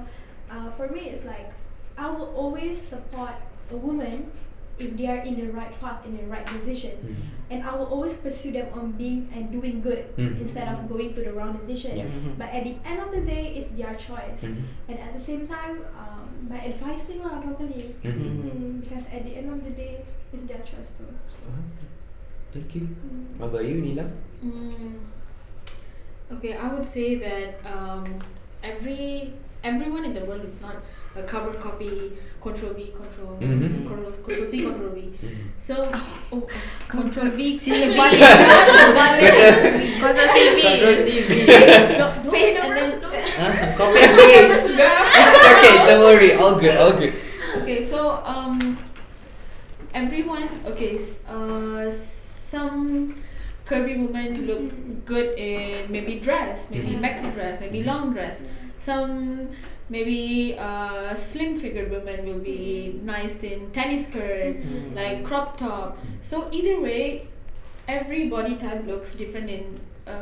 for me it's like I will always support a woman if they are in the right path, in the right position, and I will always pursue them on being and doing good instead of going to the wrong decision. But at the end of the day, it's their choice, and at the same time, by advising properly, because at the end of the day, it's their choice too. Thank you. How about you, Neelam? Okay, I would say that everyone in the world is not a carbon copy, Control V, Control C, Control V. So, Control V, Control CV. don't paste and then Copy and paste. It's okay, don't worry, all good. Okay, so everyone. Okay, some curvy women look good in maybe dress, maybe maxi dress, maybe long dress. Some maybe slim figured women will be nice in tennis skirt, like crop top. So either way, every body type looks different in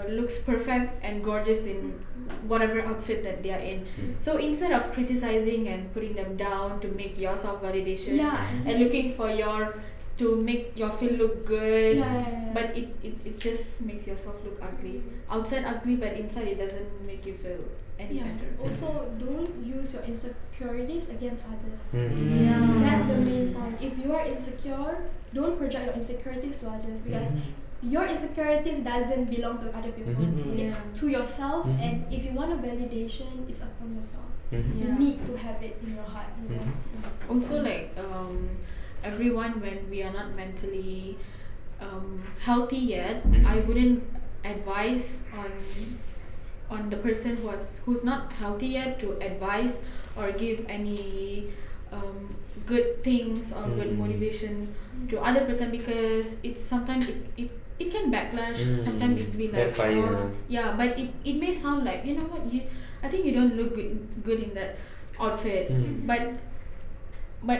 looks perfect and gorgeous in whatever outfit that they are in. So instead of criticizing and putting them down to make your self validation and looking for to make your feel look good, but it just makes yourself look ugly. Outside ugly, but inside it doesn't make you feel any better. Also, don't use your insecurities against others. That's the main point. If you are insecure, don't project your insecurities to others, because your insecurities doesn't belong to other people. It's to yourself, and if you want a validation, it's upon yourself. You need to have it in your heart. You know? Also, like everyone, when we are not mentally healthy yet, I wouldn't advise on the person who's not healthy yet to advise or give any good things or good motivation to other person, because it's sometimes it can backlash. Sometimes it be like but it may sound like, you know what, I think you don't look good in that outfit, but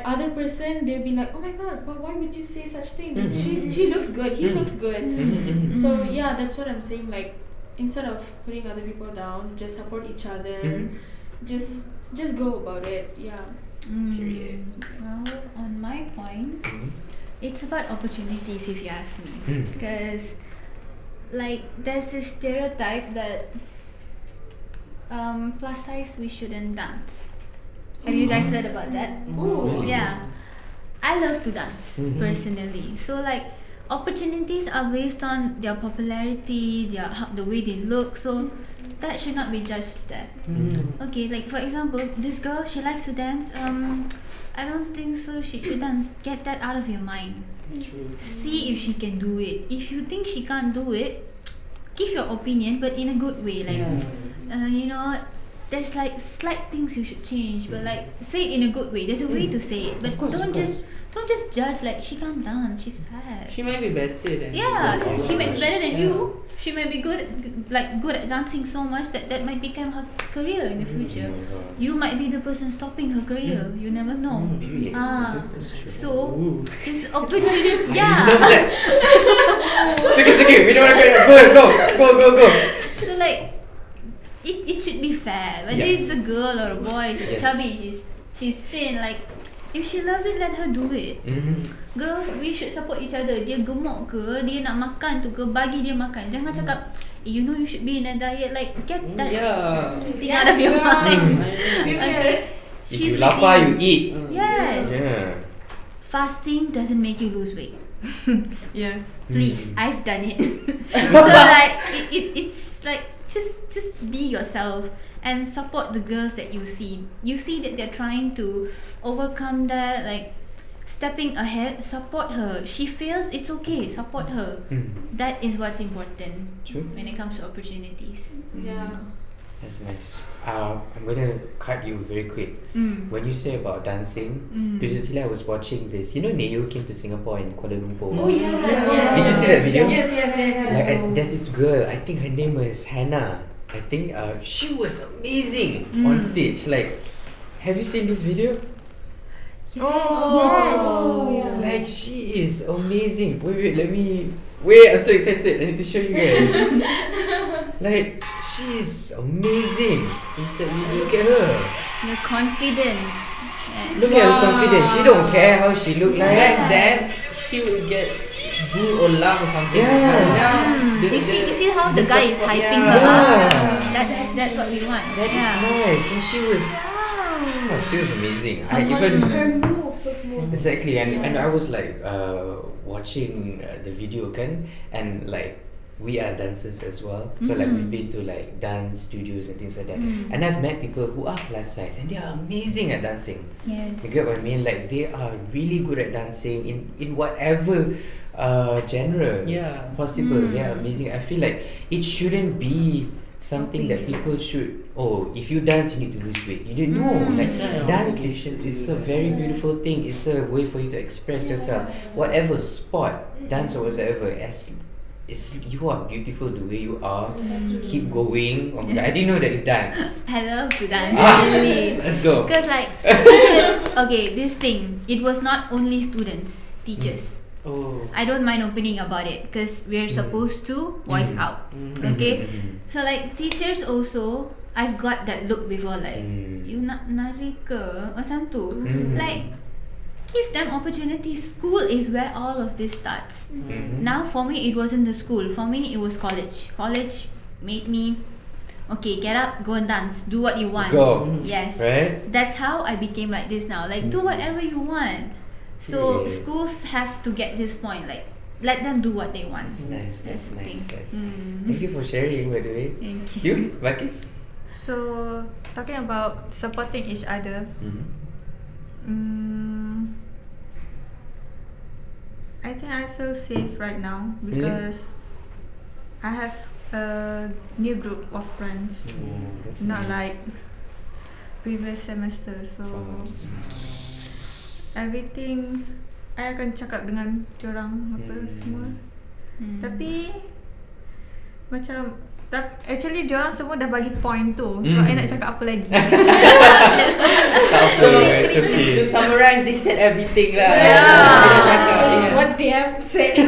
other person, they'll be like, oh my god, but why would you say such things? She looks good, he looks good. So yeah, that's what I'm saying. Like, instead of putting other people down, just support each other. Just go about it. Yeah. Period. Well, on my point, it's about opportunities, if you ask me. Because like there's this stereotype that plus size we shouldn't dance. Have you guys heard about that? Really? Yeah. I love to dance personally. So like opportunities are based on their popularity, the way they look. So that should not be judged there. Okay, like for example, this girl, she likes to dance. I don't think so. She should dance. Get that out of your mind. True. See if she can do it. If you think she can't do it, give your opinion, but in a good way. Like, you know, there's like slight things you should change, but like say it in a good way. There's a way to say it, but don't just judge like she can't dance. She's fat. She might be better than Yeah, she might be better than Yeah. you. She might be good at dancing so much that might become her career in the future. Oh my gosh. You might be the person stopping her career. You never know. Period. That's true. So Ooh. this opportunity, Love yeah. that. Sige, we don't want to go. So like, it should be fair. Whether Yeah. it's a girl or a boy, she's Yes. chubby, she's thin. Like, if she loves it, let her do it. Girls, we should support each other. Dia gemuk ke, dia nak makan tu ke, bagi dia makan. Jangan cakap, you know you should be in a diet. Like, get that thing out of your mind. Okay. If you lapar, you eat. Yes. Yeah. Fasting doesn't make you lose weight. Yeah. Please, I've done it. So like, it's like just be yourself and support the girls that you see. You see that they're trying to overcome that, like stepping ahead. Support her. She fails, it's okay. Support her. That is what's important True. when it comes to opportunities. Yeah. That's nice. I'm gonna cut you very quick. When you say about dancing, previously I was watching this. You know, Neo came to Singapore in Kuala Lumpur. Oh yeah. Did you see that video? Yes. Like, there's this girl. I think her name is Hannah. I think she was amazing on stage. Like, have you seen this video? Oh, yeah. Like, she is amazing. Wait, let me. Wait, I'm so excited. I need to show you guys. Like, she is amazing. Look at her. The confidence. Yes. Look at her confidence. She don't care how she look like. Back then, she would get boo or laugh or something. Yeah. You see how the guy is hyping yeah. her up. Yeah. That's what we want. That is nice. And she was amazing. I Her even Her move so smooth. exactly, and I was like watching the video kan, and like we are dancers as well. So like we've been to like dance studios and things like that. And I've met people who are plus size and they are amazing at dancing. Yes. You get what I mean? Like they are really good at dancing in whatever genre possible. They are amazing. I feel like it shouldn't be something that people should. Oh, if you dance, you need to lose weight. You didn't know. Like It's not an dance obligation to is do a that. very beautiful thing. It's a way for you to express yourself. Whatever sport, dance or whatever, as you are beautiful the way you are. Keep going. Oh my God, I didn't know that you dance. I love to dance, Ah. really. Let's go. Because like teachers, okay, this thing, it was not only students, teachers. Oh. I don't mind opening about it because we're supposed to voice out. Okay, so like teachers also, I've got that look before, like you nak nari ke macam tu. Like give them opportunities. School is where all of this starts. Now for me, it wasn't the school. For me, it was college. College made me, okay, get up, go and dance, do what you want. Go. Yes. Right? That's how I became like this now. Like do whatever you want. So Yeah. schools have to get this point. Like let them do what they want. That's nice. That's the nice. thing. That's nice. Thank you for sharing, by the way. Thank you. You, Balqis? So talking about supporting each other, I think I feel safe right now because I have a new group of friends, That's not nice. like previous semester. So everything I akan cakap dengan diorang apa semua. Tapi macam actually diorang semua dah bagi point tu. So I nak cakap apa lagi? So it's okay. To summarize, they said everything lah. So it's what they have said.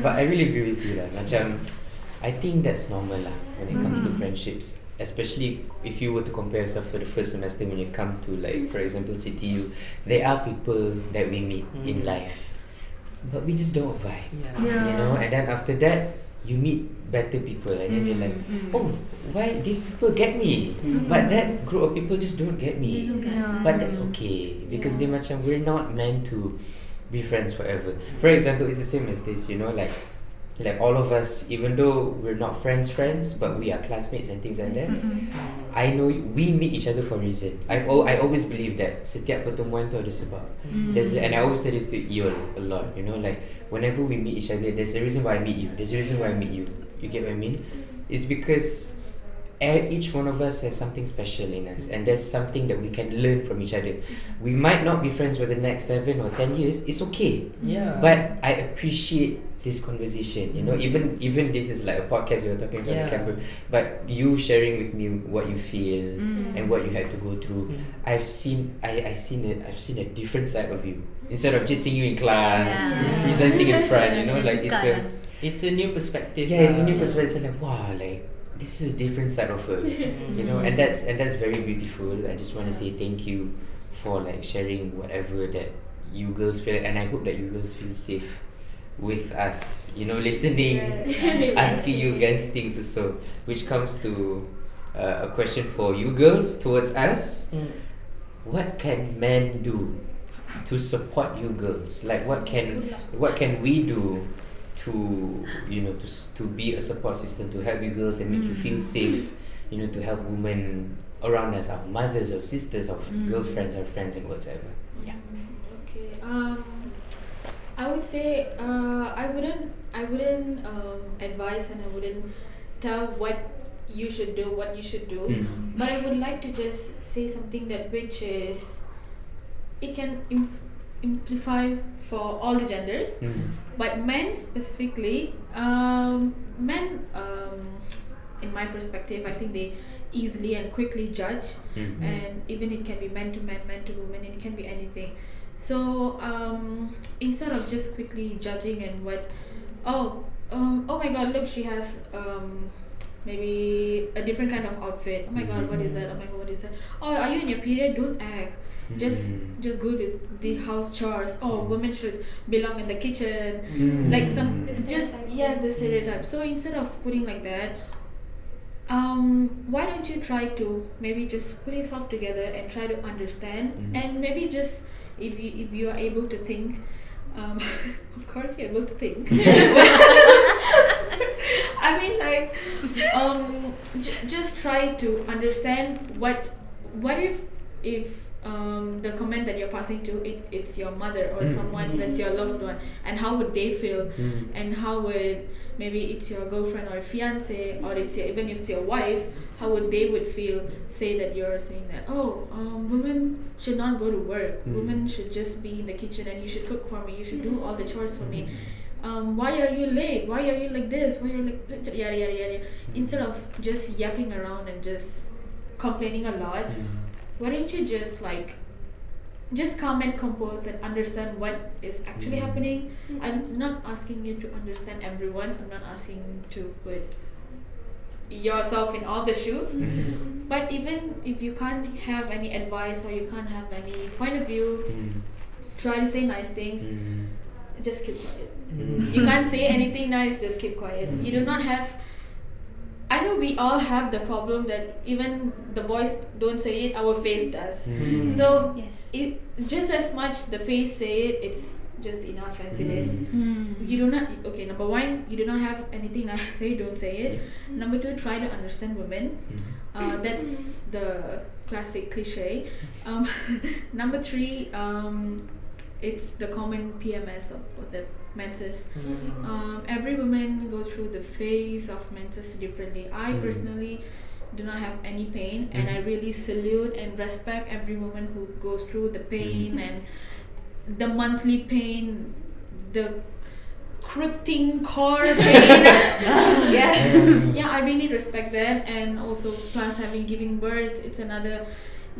But I really agree with you lah. Macam I think that's normal lah when it comes to friendships. Especially if you were to compare yourself to the first semester when you come to like for example CTU, there are people that we meet in life, but we just don't vibe. You know, and then after that you meet better people and then you're like, oh, why these people get me, but that group of people just don't get me. But that's okay because they macam we're not meant to be friends forever. For example, it's the same as this, you know, like all of us, even though we're not friends, but we are classmates and things like that. I know we meet each other for a reason. I always believe that setiap pertemuan tu ada sebab. And I always say this to Eol a lot, you know, like whenever we meet each other, there's a reason why I meet you. There's a reason why I meet you. You get what I mean? It's because each one of us has something special in us, and there's something that we can learn from each other. We might not be friends for the next 7 or 10 years. It's okay. Yeah. But I appreciate this conversation, you know, even this is like a podcast, you're talking about the camera, but you sharing with me what you feel and what you had to go through. I've seen a different side of you, instead of just seeing you in class presenting in front, you know, like it's a new perspective. It's a new perspective. Like, wow, like this is a different side of her, you know, and that's very beautiful. I just want to say thank you for like sharing whatever that you girls feel, and I hope that you girls feel safe with us, you know, listening, asking you guys things also, which comes to a question for you girls towards us. What can men do to support you girls? Like what can we do to, you know, to be a support system to help you girls and make you feel safe, you know, to help women around us, our mothers, our sisters, our girlfriends, our friends, and whatsoever. Yeah. Okay. I would say I wouldn't advise, and I wouldn't tell what you should do, but I would like to just say something that which is it can amplify for all the genders, but men specifically, men in my perspective, I think they easily and quickly judge, and even it can be man to man, man to woman, and it can be anything. So instead of just quickly judging and oh my god, look, she has maybe a different kind of outfit. Oh my god, what is that? Oh my god, what is that? Oh, are you in your period? Don't act. Just go with the house chores. Oh, women should belong in the kitchen. Like some the stereotype. So instead of putting like that, why don't you try to maybe just put yourself together and try to understand, and maybe just if you are able to think, of course you're able to think. I mean, like, just try to understand what if the comment that you're passing to it's your mother or someone that's your loved one, and how would they feel, and how would maybe it's your girlfriend or fiance, or even if it's your wife, how they would feel, say that you're saying that women should not go to work, women should just be in the kitchen, and you should cook for me, you should do all the chores for me, why are you late, why are you like this, why are you like yada yada yada. Instead of just yapping around and just complaining a lot, why don't you just calm and compose and understand what is actually happening. I'm not asking you to understand everyone. I'm not asking you to put yourself in all the shoes. But even if you can't have any advice or you can't have any point of view, try to say nice things. Just keep quiet. You can't say anything nice, just keep quiet. You do not have... I know we all have the problem that even the voice don't say it, our face does. So just as much the face say it, it's just enough as it is. You do not, number one, you do not have anything nice to say, don't say it. Number two, try to understand women. That's the classic cliche. Number three, it's the common PMS of the menses. Every woman go through the phase of menses differently. I personally do not have any pain, and I really salute and respect every woman who goes through the pain and the monthly pain, the cripting core pain. I really respect that. And also plus having giving birth, it's another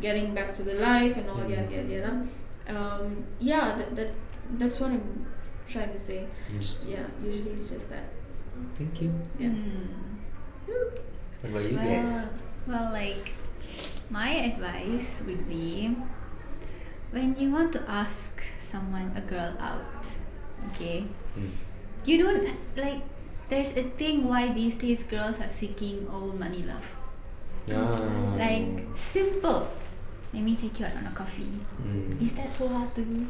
getting back to the life and all that's what I'm trying to say. Usually it's just that. Thank you. What about you guys? Well, like, my advice would be, when you want to ask someone, a girl out, okay, you don't, like, there's a thing why these days girls are seeking old money love. Like, simple. let me take you out on a coffee. Is that so hard to do?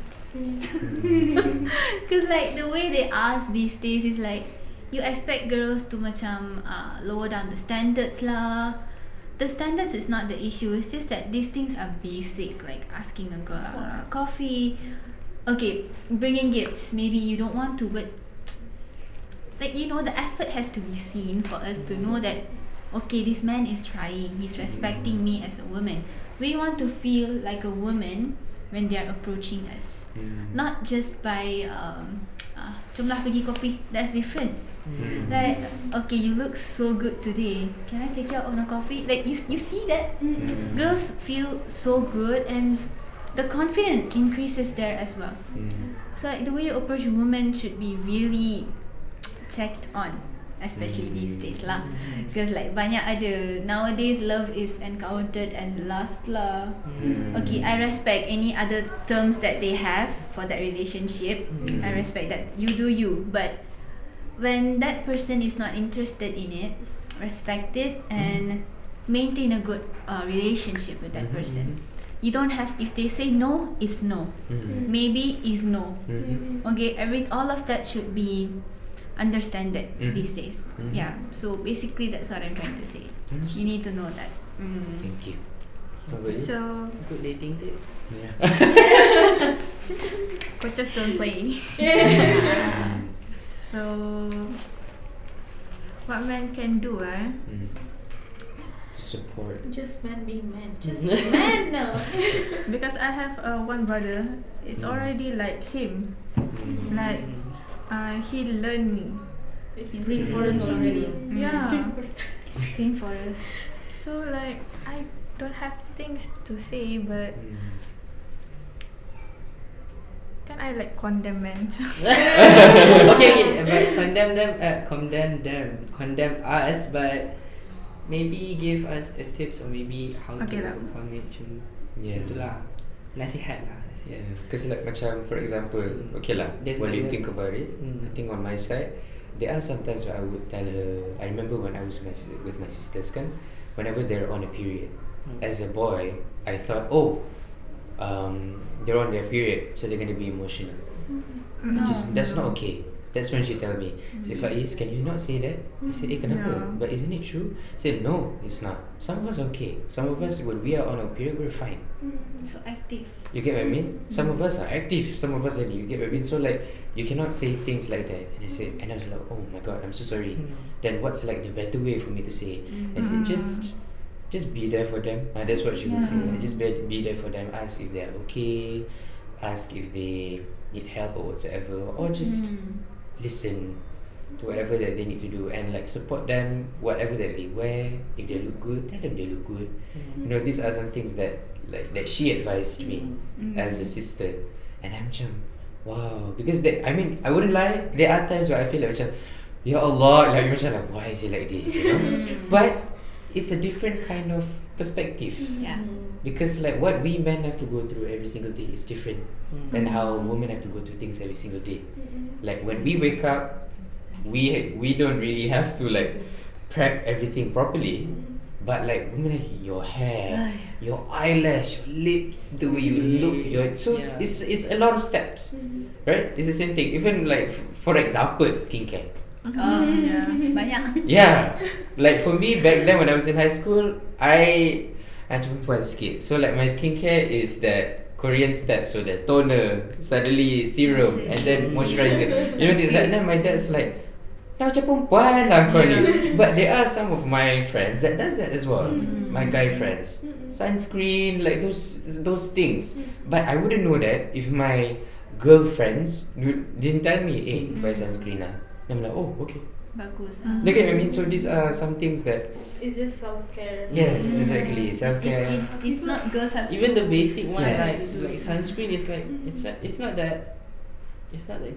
Because like the way they ask these days is like you expect girls to macam lower down the standards lah. The standards is not the issue. It's just that these things are basic, like asking a girl out on a coffee. Okay, bringing gifts. Maybe you don't want to, but like the effort has to be seen for us to know that okay, this man is trying. He's respecting me as a woman. We want to feel like a woman when they are approaching us, not just by jomlah pergi kopi. That's different. Like, okay, you look so good today. Can I take you out on a coffee? Like, you see that? Girls feel so good and the confidence increases there as well. So like, the way you approach women should be really checked on, especially these days lah. Because like banyak ada nowadays love is encountered as lust lah. Okay, I respect any other terms that they have for that relationship. I respect that. You do you, but when that person is not interested in it, respect it and maintain a good relationship with that person. You don't have, if they say no, it's no. Maybe is no. Okay, all of that should be understood these days. Yeah, so basically that's what I'm trying to say. You need to know that. Thank you. How about you? So, Good dating tips. Yeah. coaches don't play. So, what men can do, To support. Just man being man. Just man now. Because I have one brother. It's already like him. Like, he learned me. It's green forest already. Yeah. Green forest. So like, I don't have things to say, but can I like condemn men? Okay, but condemn us, but maybe give us a tips or maybe how Okay to lah. overcome it. Yeah. Itulah. Nasihat lah. Yeah, because like macam for example, okay lah, There's when you other- think about it, I think on my side, there are sometimes where I would tell her. I remember when I was with my sisters, kan, whenever they're on a period, as a boy, I thought, they're on their period, so they're gonna be emotional. That's not okay. That's when she tell me, say, Faiz, can you not say that? I said, kenapa? Yeah. But isn't it true? I said, no, it's not. Some of us are okay. Some of us, when we are on our period, we're fine. So active. You get what I mean? Some of us are active, some of us are. You get what I mean? So like, you cannot say things like that. And I was like, oh my god, I'm so sorry. Then what's like the better way for me to say? I said, just be there for them. That's what she would say. Just be there for them. Ask if they're okay. Ask if they need help or whatsoever, or just listen to whatever that they need to do and like support them, whatever that they wear. If they look good, tell them they look good. These are some things that that she advised me as a sister, and I'm macam, wow, because I wouldn't lie, there are times where I feel like macam, Ya Allah, like macam like, why is it like this, but it's a different kind of perspective. Yeah. Because like what we men have to go through every single day is different than how women have to go through things every single day. Like when we wake up, we don't really have to like prep everything properly, but like women have your hair, your eyelash, your lips, the way you look, it's a lot of steps, right? It's the same thing. Even like for example, skincare. Yeah. Banyak. Yeah, like for me back then when I was in high school, I perempuan sikit. So like my skincare is that Korean step, so the toner, suddenly serum, and then moisturizer. Things like that. Then my dad's like, dah macam perempuan lah kau ni. But there are some of my friends that does that as well. My guy friends, sunscreen, like those things. But I wouldn't know that if my girlfriends didn't tell me, hey, buy sunscreen lah. Then I'm like, oh, okay. Bagus. You get what I mean? So these are some things that. It's just self-care. Yes, exactly. Self-care. It's not girls have Even the basic one, Yes. like sunscreen is like it's not that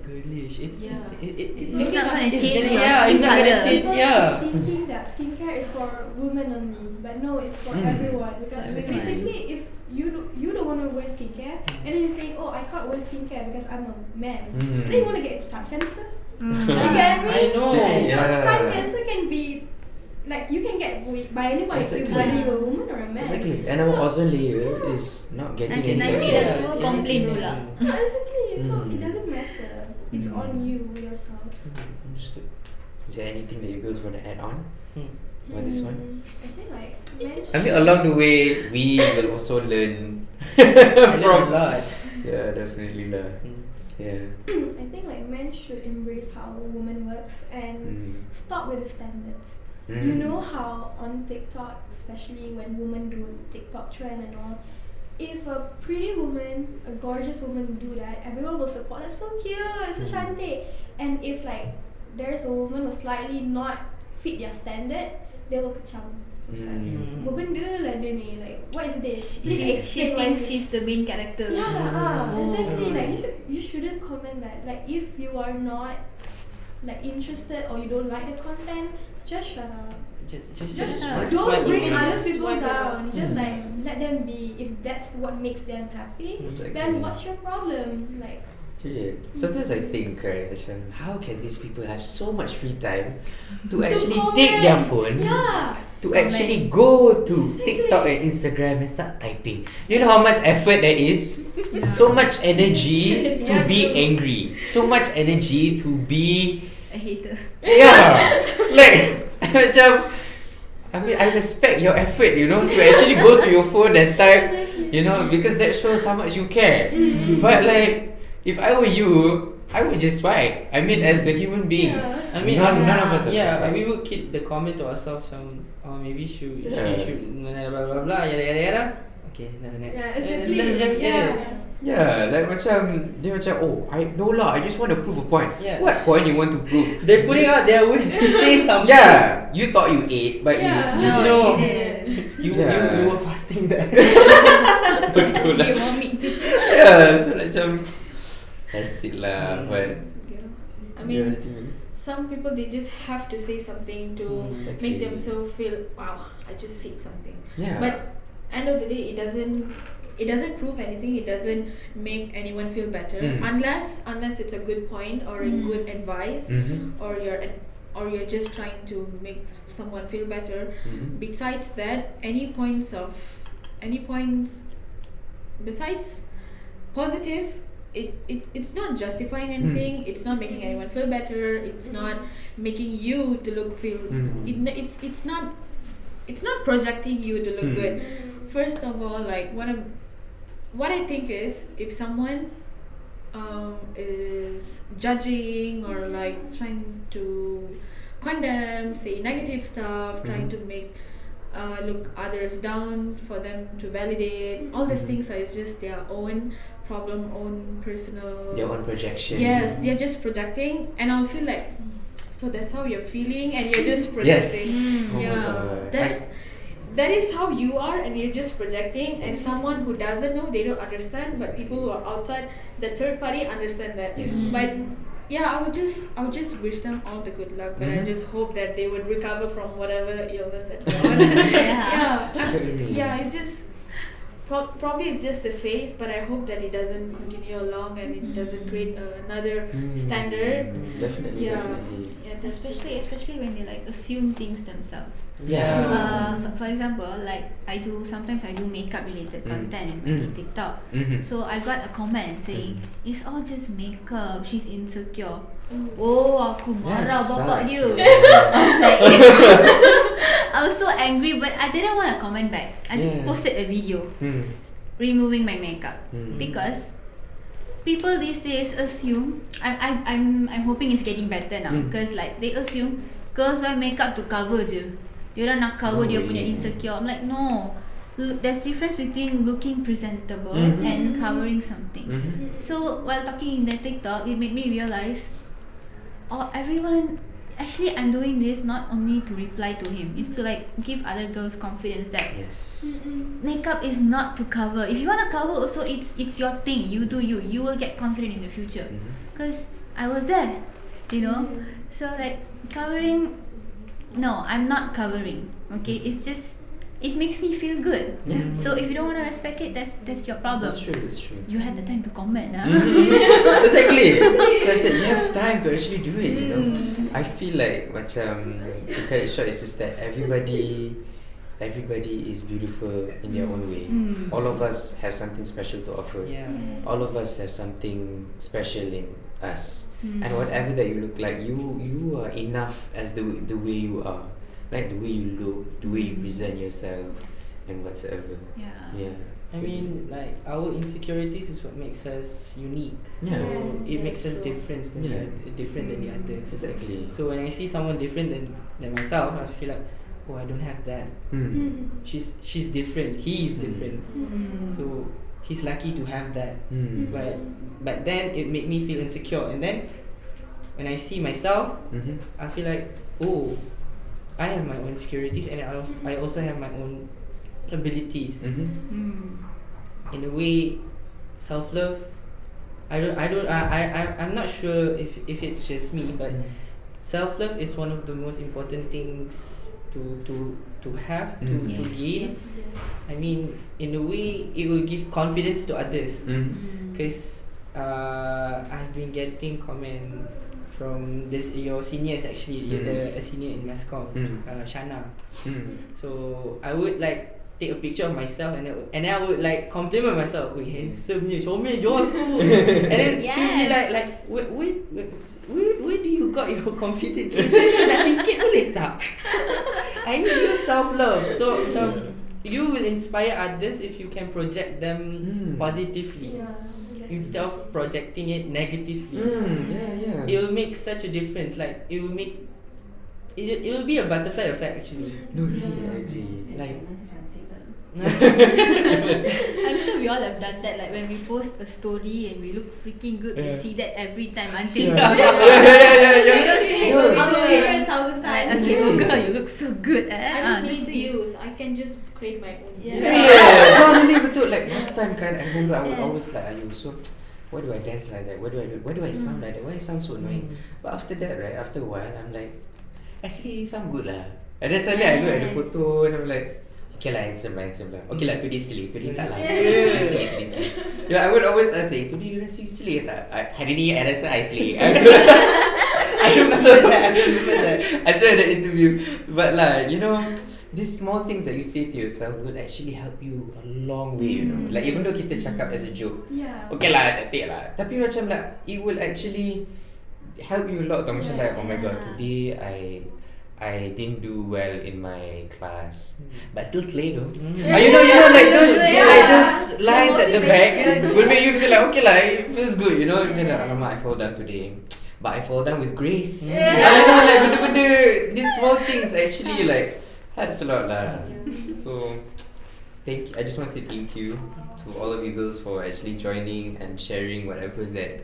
girlish. It's Yeah. It's not gonna it's change your yeah, it's skin not gonna colour. change. People Yeah. keep thinking that skincare is for women only, but no, it's for everyone. Because Exactly. basically, if you don't want to wear skincare, and then you say, oh, I can't wear skincare because I'm a man, then you want to get sun cancer. You get me? I know. Yeah. Sun cancer can be like you can get by anyone, Exactly. whether you're a woman or a men. Exactly. And our ozone layer is not getting Nanti any dah better. tu complain pula. Exactly. So Mm. it doesn't matter. It's on you yourself. Understood. Is there anything that you girls want to add on for this one? I think like men I mean, along the way, we will also learn I learn a from. lot. Yeah, definitely lah. Yeah. I think like men should embrace how a woman works and stop with the standards. You know how on TikTok, especially when women do TikTok trend and all, if a pretty woman, a gorgeous woman do that, everyone will support. That's so cute, so cantik. And if like there's a woman who slightly not fit their standard, they will kecam. It's like, apa benda lah dia ni? Like, what is this? Please She explain why thinks is it- she's the main character. Yeah, Oh. exactly. Like you shouldn't comment that. Like if you are not like interested or you don't like the content, just shut up. Just Don't swipe bring away. other Just people swipe it down. out. Just like let them be. If that's what makes them happy, Exactly. then what's your problem? Like Yeah. Sometimes I think, right, macam, how can these people have so much free time to To actually comment. take their phone, yeah, to actually go to Exactly. TikTok and Instagram and start typing? You know how much effort there is? So much energy to Yeah, be true. angry. So much energy to be, A hater. yeah, like macam, I mean, I respect your effort, you know, to actually go to your phone and type, you know, because that shows how much you care. But like, if I were you, I would just swipe. I mean, as a human being, Yeah. I mean, none of us are yeah, perfect. we would keep the comment to ourselves. Maybe she Yeah. should blah blah blah yada yada yada. Okay, next. yeah, exactly. That's just yeah. it. Yeah, like macam, dia macam, oh, I no lah, I just want to prove a point. Yeah. What point you want to prove? They're putting out their way to say something. Yeah, you thought you ate, but Yeah. you No, No. he didn't. Yeah. You were fasting there. betul lah. Dia vomit. Yeah, so macam, that's it lah. But I mean, some people they just have to say something to Exactly. make themselves feel, wow, I just said something. yeah, But end of the day, it doesn't prove anything. It doesn't make anyone feel better unless it's a good point or a good advice, or you're just trying to make someone feel better. Besides that, any points besides positive, it's not justifying anything. It's not making anyone feel better. It's not making you to feel. It's not projecting you to look good. First of all, like what I think is, if someone is judging or like trying to condemn, say negative stuff, trying to make look others down, for them to validate, all these things are just their own problem, own personal, their own projection. yes, they're just projecting, and I'll feel like, so that's how you're feeling and you're just projecting. Yes. Oh my Yeah, god. that is how you are, and you're just projecting. And Yes. someone who doesn't know, they don't understand, but people who are outside, the third party, understand that. Yes. But yeah, I would just wish them all the good luck, but I just hope that they would recover from whatever illness that they're on. Yeah, it's just probably it's just a phase, but I hope that it doesn't continue along and it doesn't create another standard. Definitely, Yeah. definitely. Yeah, that's just Especially when they like assume things themselves. Yeah. For example, like sometimes I do makeup related content in TikTok. So I got a comment saying it's all just makeup, she's insecure. Oh, aku marah bapak dia. Like, I was so angry, but I didn't want to comment back. I just posted a video removing my makeup because people these days assume. I'm hoping it's getting better now because like they assume girls wear makeup to cover je. Diorang nak cover dia punya insecure. I'm like, no. There's difference between looking presentable and covering something. So while talking in the TikTok, it made me realize, everyone, actually I'm doing this not only to reply to him, it's to like give other girls confidence that Yes. makeup is not to cover. If you wanna cover also, it's your thing. You do you. You will get confident in the future. Cause I was there, you know. So like covering, no, I'm not covering. Okay, it's just, it makes me feel good. Yeah. So if you don't wanna respect it, that's your problem. That's true, that's true. You had the time to comment, huh? Exactly. That's it. You have time to actually do it, you know. I feel like macam, to cut it short, it's just that everybody everybody is beautiful in their own way. All of us have something special to offer. Yeah. All of us have something special in us. And whatever that you look like, you are enough as the way you are. Like the way you look, the way you present yourself, and whatsoever. Yeah. I mean, like, our insecurities is what makes us unique. Yeah. So it makes us different than Yeah. different than the others. Exactly. So when I see someone different than myself, I feel like, oh, I don't have that. She's different. He is different. So he's lucky to have that. But then it made me feel insecure. And then when I see myself, I feel like, oh, I have my own insecurities, and I also have my own abilities. In a way, self-love, I'm not sure if it's just me, but self-love is one of the most important things to have, to gain. I mean, in a way, it will give confidence to others, because I've been getting comment from your seniors, actually, a senior in Masscom, Shana. So I would like take a picture of myself, and then I would like compliment myself, "Oh, handsome ni, comel je aku." And then she'll be like, where do you got your confidence? Nak sikit boleh tak? I need your self-love. So you will inspire others if you can project them positively. Instead of projecting it negatively. It will make such a difference. Like, it will be a butterfly effect, actually. No, really, I agree. Like, I'm sure we all have done that. Like when we post a story and we look freaking good, we see that every time until we don't see it. I will hear it 1,000 times. Okay, oh girl, you look so good. I don't need views. I can just create my own. No, really betul. Like last time kan, I remember I would always like, "Ayu, so why do I dance like that? Why do I do? Why do I sound like that? Why I sound so annoying?" But after that, right, after a while, I'm like, actually, you sound good lah. And then suddenly I look at the photo and I'm like, okay lah, handsome lah. Okay lah, today silly, today tak lah. Today silly. Yeah, I would always ask, today you rasa you silly ke tak? Hari ni I rasa I silly. I remember that. I said the interview. But like, you know, these small things that you say to yourself will actually help you a long way, you know. Like even though kita cakap as a joke, okay lah, cantik lah, tapi macam like, it will actually help you a lot. Macam like, oh my god, today I didn't do well in my class, but still slay though. You know, like those lines at the back will make you feel like, okay lah, it feels good, you know. Then alamak, I fall down today, but I fall down with grace. I don't know, like benda-benda, these small things actually like helps a lot lah. So I just want to say thank you to all of you girls for actually joining and sharing whatever that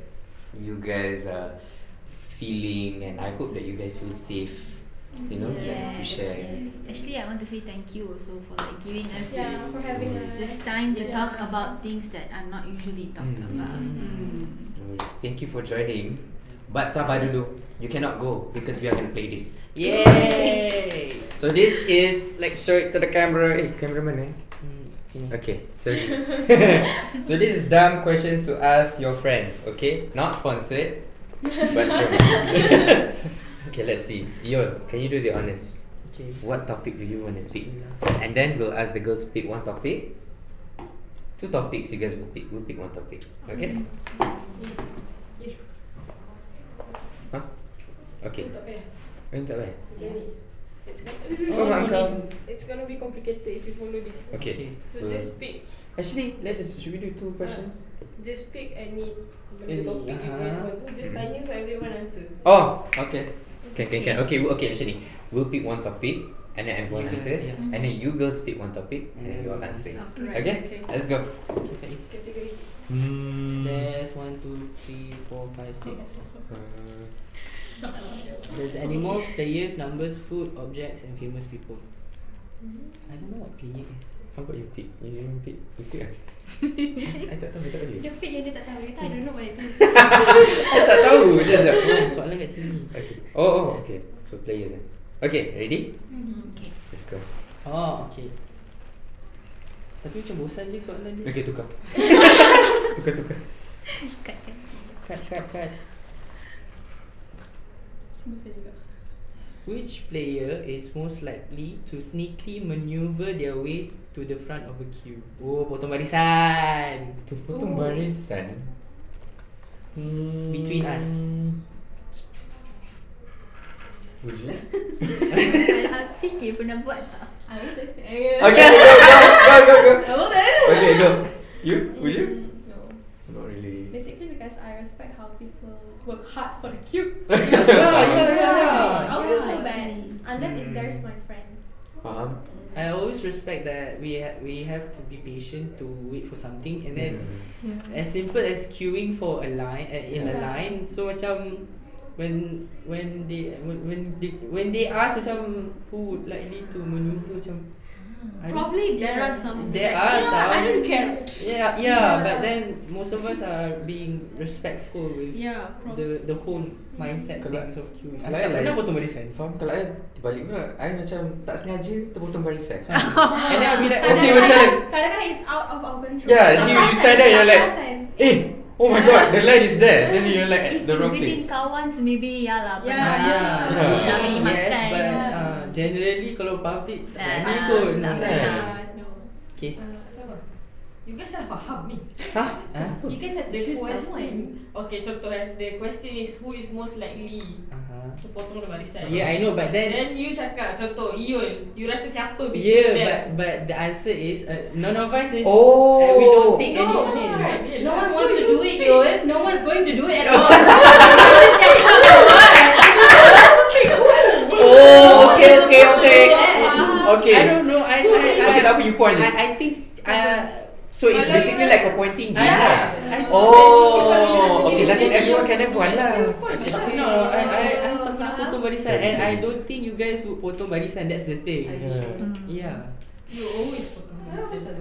you guys are feeling, and I hope that you guys feel safe. You know, to share. Actually, I want to say thank you also for like giving us For having us. this time to talk about things that are not usually talked about. Thank you for joining. But sabar dulu, you cannot go because we are gonna play this. yay! So this is like show it to the camera. Cameraman Okay, so so this is dumb questions to ask your friends. Okay, not sponsored, but okay, let's see. Yon, can you do the honors? Okay. What topic do you want to pick? And then we'll ask the girls to pick one topic. 2 topics you guys will pick. We'll pick one topic. Okay? Huh? Okay. Tak payah. It's gonna be complicated if you follow this. Okay. So just pick. Actually, should we do 2 questions? Just pick any topic you guys want to. Just tanya so everyone answer. Oh, okay. Can. Okay, macam ni. We'll pick one topic and then everyone answer. And then you girls pick one topic and then you all answer. Okay? Let's go. Okay, Faiz. Category. There's 1, 2, 3, 4, 5, 6. There's animals, players, numbers, food, objects, and famous people. I don't know what player is. How about you pick? You pick? You pick lah. I tak tahu. Dia pick yang dia tak tahu. I don't know what it is. I tak tahu. Sekejap. Soalan kat sini. Okay. Oh, okay. So players Okay, ready? Okay. Let's go. Oh, okay. Tapi macam bosan je soalan dia. Okay, tukar. Tukar. Cut. Bosan juga. which player is most likely to sneakily maneuver their way to the front of a queue? Oh, potong barisan. Tu potong barisan. Between us. Would you? Aku fikir pernah buat tak? Okay, go. Well then. Okay, go. You? Would you? No. Not really. Basically because I respect how people work hard for the cube. Yeah. I'll feel so bad unless if there's my friend. Faham? I always respect that we have to be patient to wait for something, and then as simple as queuing for a line in a line. So macam when they ask macam who would likely to maneuver macam Probably there are some. There are some. I don't care. Yeah, but then most of us are being respectful with probably. the whole mindset things of queuing. Kalau Tak I pernah like- potong barisan. Faham? Kalau I terbalik pula, I macam tak sengaja terpotong barisan. And then I'll be like, Okay, macam Kadang-kadang it's out of our control. Yeah, you stand there, you're like, Eh. oh my god, the light is there. Then you're like at If the wrong within place. kawan, maybe lah. Yeah. Nak pergi Yes, makan. but generally kalau public tak Tak pun. tak Kan? pernah. No. Okay. Siapa? You guys dah faham ni. Hah? You guys have to The choose question. someone. Okay, contoh the question is who is most likely to potong the barisan. Yeah, I know, but then Then you cakap contoh Iyul, you rasa siapa between them? but the answer is none of us is. Oh. We don't think any No, of it. right? No one wants to do it, Yul. No one's going to do it at all. This is your job, Oh, okay. Okay. I don't know. Okay, tak apa, you point. I think. So it's basically like a pointing game lah. I- Oh, okay, that means everyone can have one lah. No, I tak pernah potong barisan, and I don't think you guys would potong barisan. That's the thing. Yeah. You always potong barisan.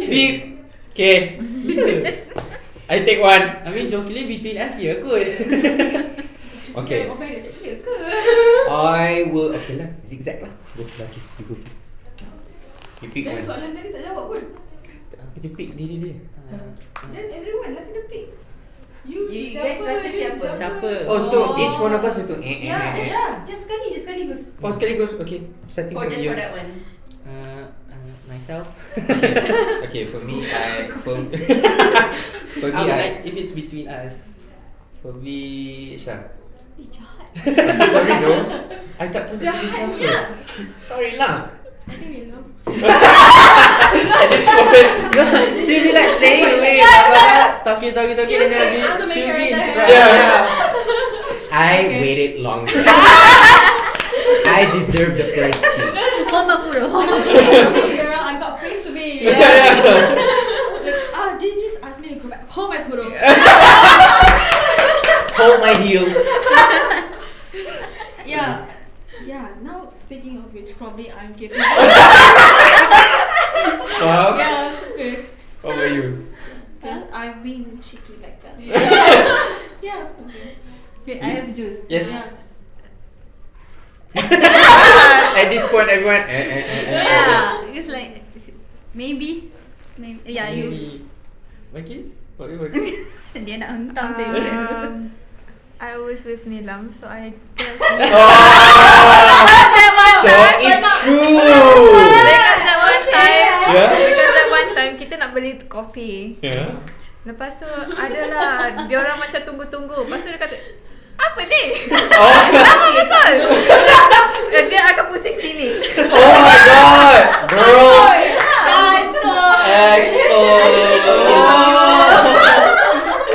Beep. Okay. I take one. I mean, jokingly between us here kot. Okay. Offended cakap ya ke? I will. Okay lah, zigzag lah. Go to Balqis. You go first. You pick Then one. soalan tadi tak jawab pun. Dia pick dia. Then everyone lah kena pick. You guys rasa siapa? Siapa? Oh, so each one of us itu. Yeah. Just sekali Gus. Oh, sekaligus. Okay, starting Or from just you. for that one. Myself. Okay, for me, for me, If it's between us. for me, Syah. Jahat. I'm so sorry though. I tak tahu pilih siapa. Sorry lah. I think Neelam. At this moment, She'll be like staying away. Talking, and then she'll be in front. Yeah. I waited longer. I deserve the first seat. Homa puro. Hey girl, I got praise to be. Like, did you just ask me to go back? Oh my puro. Hold my heels. Yeah. Now speaking of which, probably I'm capable. Faham? Yeah. Okay. What about you? Because I've been cheeky like that. Yeah. Okay. Wait, I have to choose. Yes. Yeah. At this point, everyone. Yeah, it's like maybe. Yeah, you. Balqis? What you? Dia nak hentam saya. I always with Neelam, so I guess So it's true. because that one time, Yeah. because that one time kita nak beli kopi. Yeah. Lepas tu adalah dia orang macam tunggu-tunggu. Lepas tu dia kata, apa ni? Oh. Lama betul. Dia akan pusing sini. Oh my god, girl. Exposed.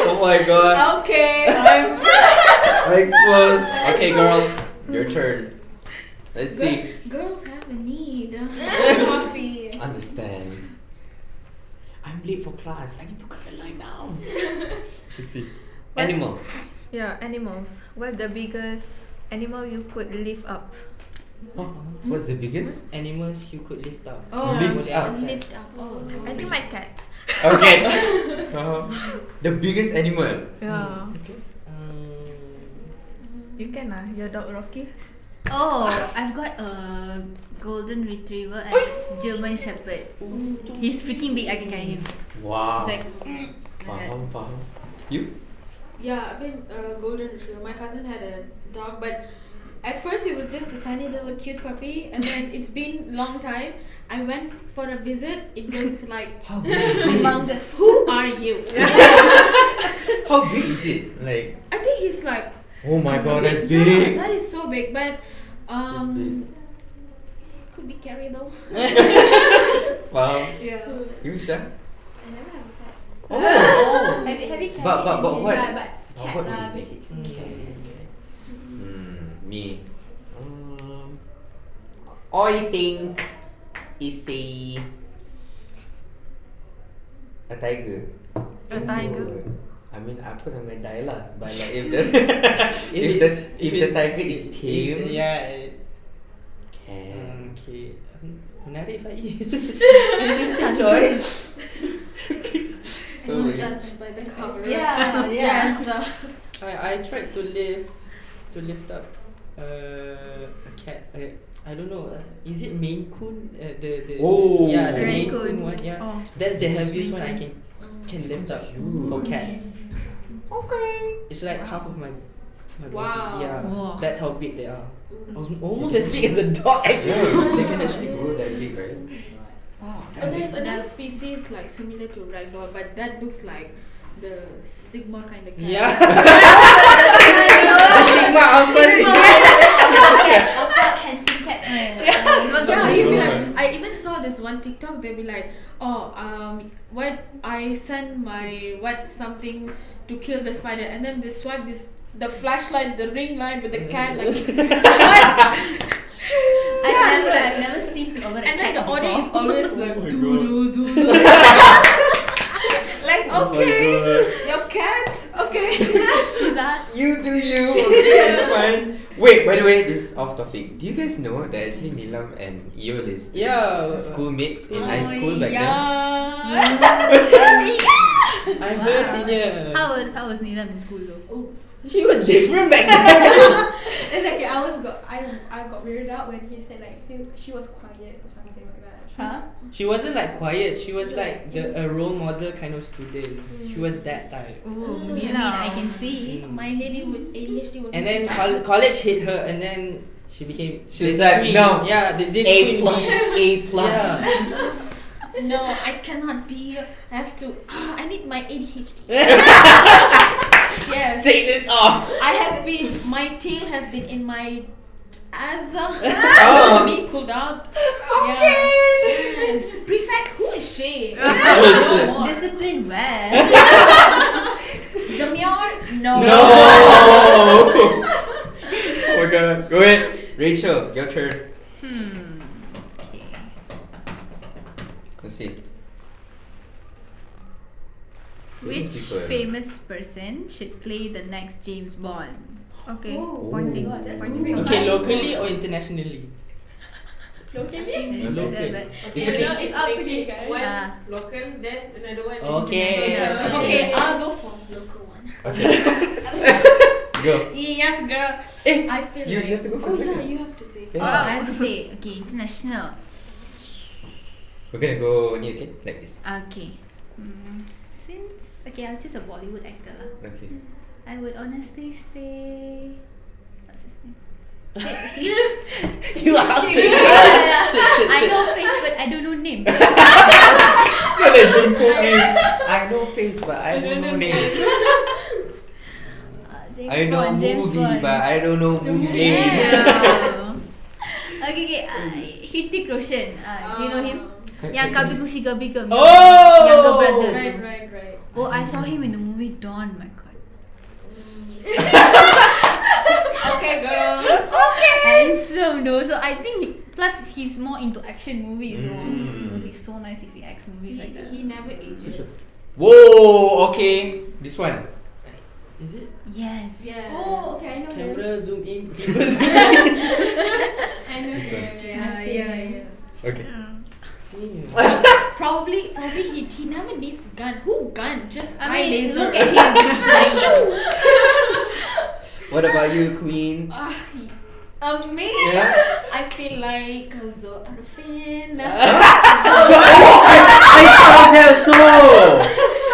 Oh my god. Okay. Exposed. Okay, girl, your turn. Let's see. Girls have a need. Coffee. Understand. I'm late for class. I need to cut the line now. Let's see. Animals. Yeah, animals. What's the biggest animal you could lift up? What's the biggest? Animals you could lift up. Oh, Lift up. Lift up. Oh. I think my cat. Okay. The biggest animal. Yeah. Okay. You can lah. Your dog Rocky. Oh, I've got a golden retriever as German Shepherd. He's freaking big. I can carry him. Wow. It's like. Faham. You? Yeah, I've been golden retriever. My cousin had a dog, but At first it was just a tiny little cute puppy, and then it's been long time. I went for a visit. It was like, How big is it? Humongous. who are you? How big is it? Like, I think he's like, oh my god, that's yeah, big. that is so big, but That's big. could be carryable. Wow. Yeah. You Shah? I never have a cat. Oh. Have you carried But what? anything? But Cat what lah, would you think? basically. Me. I think is a tiger. A tiger. I mean, of course I'm gonna die lah. But like if the if the tiger is tame, Yeah. can. Okay. Menarik Faiz. Interesting choice. Don't judge by the cover. Yeah. I tried to lift up a cat. I don't know. Is it Maine Coon? The Oh. yeah, the Maine Maine Coon Coon. one. Yeah, Oh. that's the Yes, heaviest Maine one I Coon. can lift up Huge. for cats. Okay. It's like half of my body. Wow. Yeah, Wow. that's how big they are. Almost as big as a dog actually. They can actually grow that big, right? But there's another species like similar to ragdoll, but that looks like the Sigma kind of cat. Yeah. The Sigma Alpha. Alpha handsome cat. Yeah, you feel like I even saw this one TikTok. They'll be like, what I sent my something to kill the spider, and then they swipe the flashlight, the ring light with the cat like what? I've never seen over a And cat then the audio is before. always like Oh my do. Like okay, your cat, okay. Is that? You do you. Okay, that's fine. Wait, by the way, this is off topic. Do you guys know that actually Neelam and Iol is Yeah. schoolmates in high school back then? I'm her senior. How was Neelam in school though? She was different back then. Exactly. I got weirded out when he said like she was quiet or something like that. Huh? She wasn't like quiet. She was like a role model kind of student. She was that type. Ooh, I can see. My ADHD was. And then college hit her, and then she became. She was this like, queen. no. Yeah, this A queen. plus, A plus. Yeah. No, I cannot be. I have to. I need my ADHD. Yes. Take this off. I have been. My tail has been in my ass. Used to be pulled out. Okay. Yes. Prefect, who is she? No more. Discipline where? Demure? No. No. Oh my god. Go ahead. Rachel, your turn. Okay. Let's see. Which people. famous person should play the next James Bond? Okay. Oh, Pointing. God, that's Pointing. moving. Okay, locally or internationally? Locally? Local. It's Okay, okay. now It's up to you guys. One local, then another one Okay. is international. Okay, I'll go for local one. Okay. Go. Yes, girl. I feel You like. have to go Oh first. yeah, right? you have to say. Yeah. I have to say, okay, international. We're gonna go near, okay? Like this. Okay. Since I'll choose a Bollywood actor lah. Okay. I would honestly say, what's his name? You are sis. I know face but I don't know name. You're like Jungkook name. I know face but I don't know name. James I know Bond, James movie Bond. but I don't know movie name. Yeah. Okay. Hrithik Roshan. Do you know him? Yang Kabhi Khushi Kabhi Gum. Oh! Younger brother. Right. Oh, I saw him in the movie Dawn. My God. Okay, girl. Handsome though. So I think plus he's more into action movies. So it would be so nice if he acts movies like that. He never ages. Whoa, okay. This one. Is it? Yes. Yeah. Oh, okay, I know him. Camera zoom in. I know This one. him. Yeah. Okay. Probably he never needs gun. Who gun? Just I eye mean, laser. look at him. What about you, Queen? Me? Yeah? I feel like Zul Arifin. I thought that so.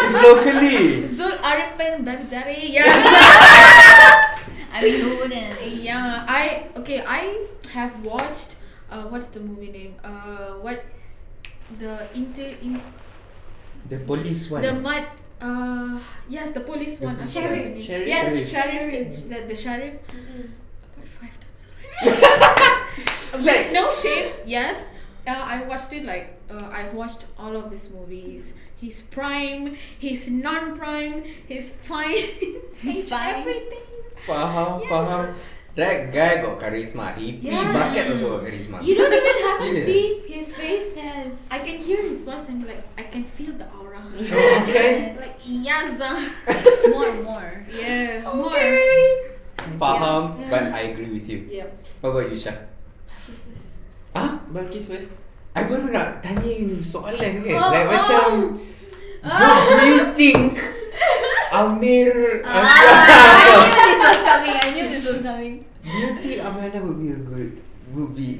It's locally. Zul Arifin Babjari. Yeah. I I mean, who wouldn't? Yeah, I have watched what's the movie name? The police one. the mud yes, the police one. I forgot the name. Sheriff. Yes, Sheriff. the sheriff. Mm-mm. About 5 times already. Like no shame. Yes, I watched it like I've watched all of his movies. He's prime. He's non-prime. He's fine. He's fine. Everything. Faham. That guy got charisma. He bucket also got charisma. You don't even have to Serious? see his face. Yes. I can hear his voice and like I can feel the aura. Okay. Like yes. More. Yeah. Faham, Yeah. but I agree with you. Yeah. What about you, Shah? Balqis first. I baru nak tanya you soalan kan. Oh, Like macam, oh. what do you think Amir? I knew this was coming. Do you think Amanda would be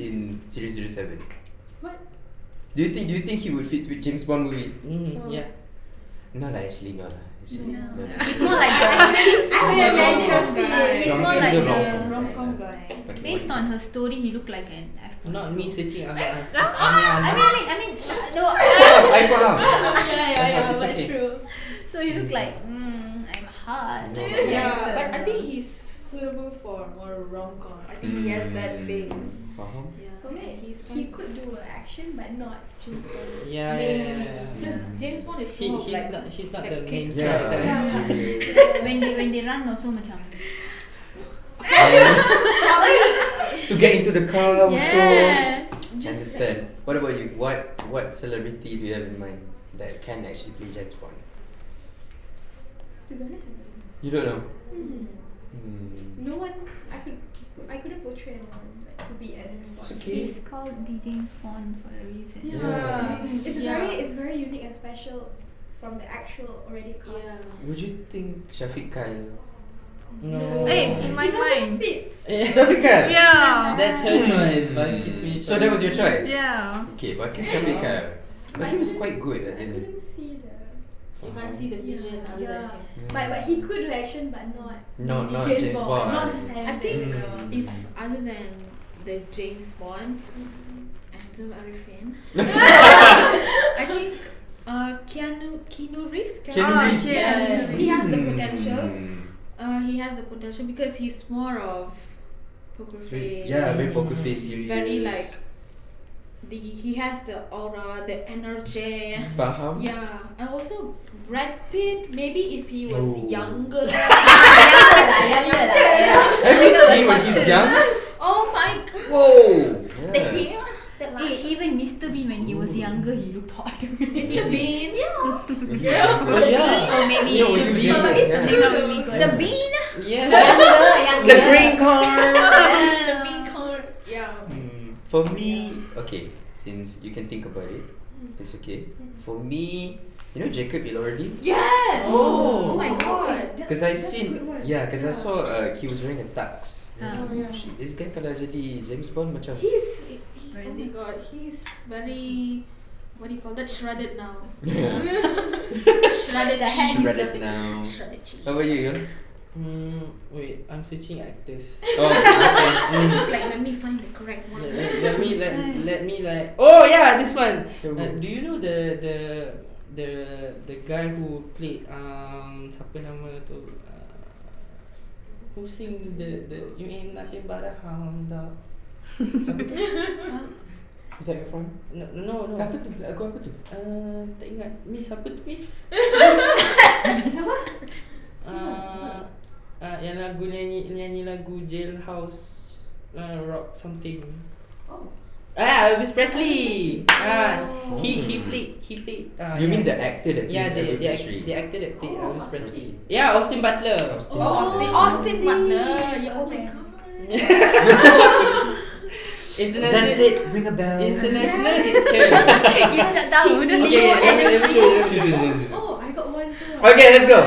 in 007? What? Do you think he would fit with James Bond movie? Yeah. No lah, actually no lah. No. lah. It's more like I would imagine her Rom-com saying. He's more like He's a the rom-com guy. Okay, based what? on her story, he looked like an F1. Not me searching Amir. I mean, no. I faham. Yeah, It's but okay. true. So he looked like, I'm hot. No. Yeah, but I think he's suitable for more rom-com. I think he has that face. Faham. Yeah. For me, he's he could do action, but not James Bond. Yeah. Because James Bond is more of like He's not like the main kick- character. Yeah. serious. when they run also macam. To get into the car also. Yes. Just Understand. What about you? What celebrity do you have in mind that can actually play James Bond? To be honest, I don't know. You don't know. No one. I couldn't portray anyone like to be an It's expert. okay. He's called the James Bond for a reason. Yeah. It's very unique and special from the actual already cast. Yeah. Would you think Shafiq Kyle? No. Hey, in my It doesn't mind. fit. Shafiq Kyle? Yeah. That's her choice. Balqis me. So that was your choice? Yeah. Okay, but Shafiq Kyle. But he was quite good at I it. couldn't see the. You can't see the vision other than him. But he could do action, but not. Not James Bond. Not the standard. I think Mm. if other than the James Bond, Anzul Arifin, I think Keanu Reeves. Keanu Reeves. Yeah, he has the Mm. potential. He has the potential because he's more of poker face. Yeah, very poker face, serious. Very like he has the aura, the energy. Faham? Yeah, and also Brad Pitt. Maybe if he was Oh. younger. Have you seen when he's young? Oh my god. Whoa! The Yeah. hair, the lash. Even Mr. Bean when he was younger, he looked hot. Mr. Bean, yeah. Oh yeah. Or maybe Yeah, when he was younger, yeah. They not with me. The Bean. Yeah. Younger. The green card! The Bean color. Yeah. For me, okay, since you can think about it, it's okay. For me, you know Jacob Elordi? Yes. Oh. Oh my god. Because I That's a seen, good one. yeah, because I saw he was wearing a tux. Ah. Yeah. Shit, this guy kalau jadi James Bond macam. Oh my god, he's very, what do you call that? Shredded now. Yeah. Shredded The hands. Shredded now. Shredded cheese. How about you? Yon? Wait, I'm searching actors. Oh, okay. It's like let me find the correct one. Let me like. Oh yeah, this one. Do you know the guy who played siapa nama tu? Who sing the you ain't nothing but a hound dog. Is that your phone? No. Apa tu? Lagu apa tu? Tak ingat. Miss apa tu Miss? Yang lagu nyanyi lagu Jailhouse rock something. Oh. Elvis Presley. He played. You mean the actor that Yeah, plays the Elvis Presley? actor that played Oh, Elvis Austin. Presley. Yeah, Austin Butler. Austin Butler. Yeah, oh my Okay. god. International. That's it. Ring a bell. International, it's her. Kita tak tahu. Okay, let me show you. Oh, I got one too. Okay, let's go.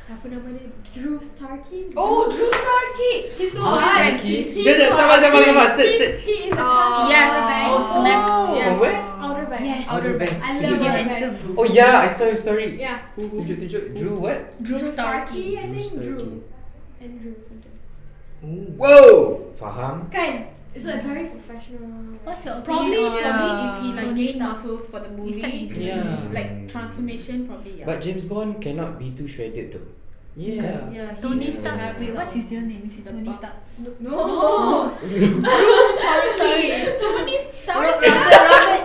Siapa nama dia? Drew Starkey. Oh, Drew Starkey. He's so Oh, hot. Starkey. He's Just so sabar. hot. Search. He is a Oh. cast Yes. member. Oh, snap. Yes. From where? Outer Banks. Yes. Outer Banks. I He's love Outer handsome. Banks. Oh yeah, I saw your story. Yeah. Tunjuk. Drew what? Drew Starkey, Starkey. I think Starkey. Drew. Andrew something. Whoa! Faham? Kan? It's like very professional. What's your Probably opinion on if he like Tony gained Stark? muscles for the movie, Yeah. like transformation probably. Yeah. But James Bond cannot be too shredded though. Yeah. yeah, he Tony needs to Stark. have Wait, what's some- his real name? Is it the Tony buff. Stark? No. Bruce Starkey. Tony Stark. Robert Downey.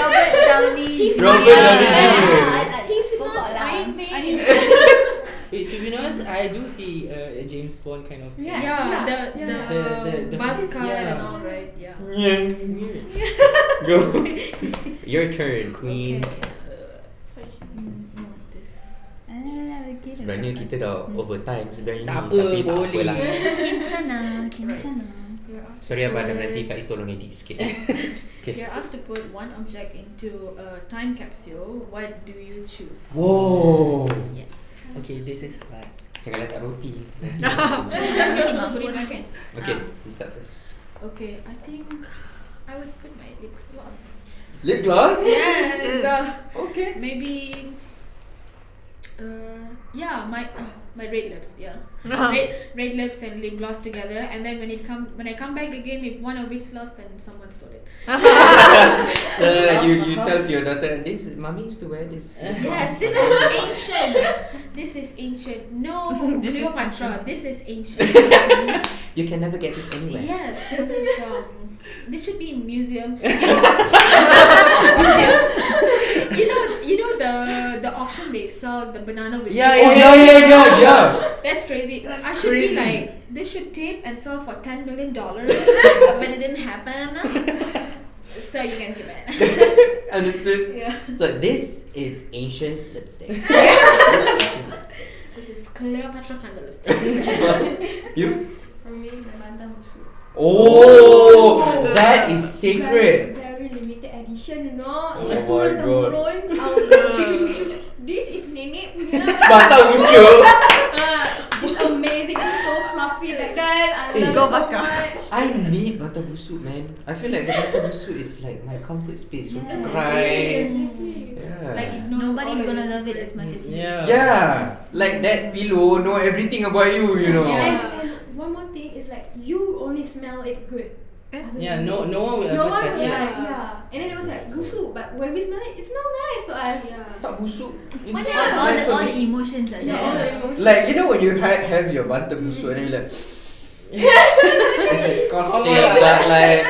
Robert Downey Jr. He's forgot not lah. Iron Man. I mean, Wait, to be honest, I do see a James Bond kind of thing. Yeah, The buzz face, cut yeah. and all right. Yeah. Weird. Go. Your turn, Queen. Not this. okay. Sebenarnya kita dah overtime sebenarnya Tak apa, tapi tak boleh. apalah. Kim sana. Sorry abang nanti Faiz tolong edit sikit. You're asked to put one object into a time capsule. What do you choose? Whoa. Yes. Okay, this is hard. Jangan letak roti. Okay, you start first. Okay, I think I would put my lip gloss. Lip gloss? Yes. Okay. Maybe. Yeah, my red lips. Yeah. Uh-huh. Red lips and lip gloss together, and then when I come back again, if one of it's lost, then someone stole it. You tell to your daughter, this mommy used to wear this. Yes, this is ancient. This is ancient. No, Cleopatra. This is ancient. You can never get this anywhere. Yes, this is this should be in museum. You know the auction they sell the banana with. Yeah, yeah. That's crazy. I should crazy. be like, this should tape and sell for $10 million, but it didn't happen. So you can keep it. Understood? Yeah. So this is ancient lipstick. This is ancient lipstick. This is Cleopatra kind of lipstick. You? For me, my mantan musuh. Oh, that is sacred. Very limited edition, you know. Oh Just my turun God. temurun. I was like, this is nenek punya. Mata musuh. It's amazing. It's so fluffy back then. I love Go it so bakar. much. I need mata busuk, man. I feel like the mata busuk is like my comfort space. When I Yes, cry. exactly. Yeah. Like it knows Nobody's all gonna your love it as secrets. much as you. Yeah, like that pillow know everything about you, you know. Yeah. And one more thing is like you only smell it good. Other Yeah, than no me. one will No ever one touch will it. like, And then it was like busuk, but when we smell it, it smells nice to us. Yeah. Tak busuk. It's Macam- All nice for the me. emotions are Yeah, there. all the emotions. Like you know when you have your banter busuk and then you're like it's disgusting, but like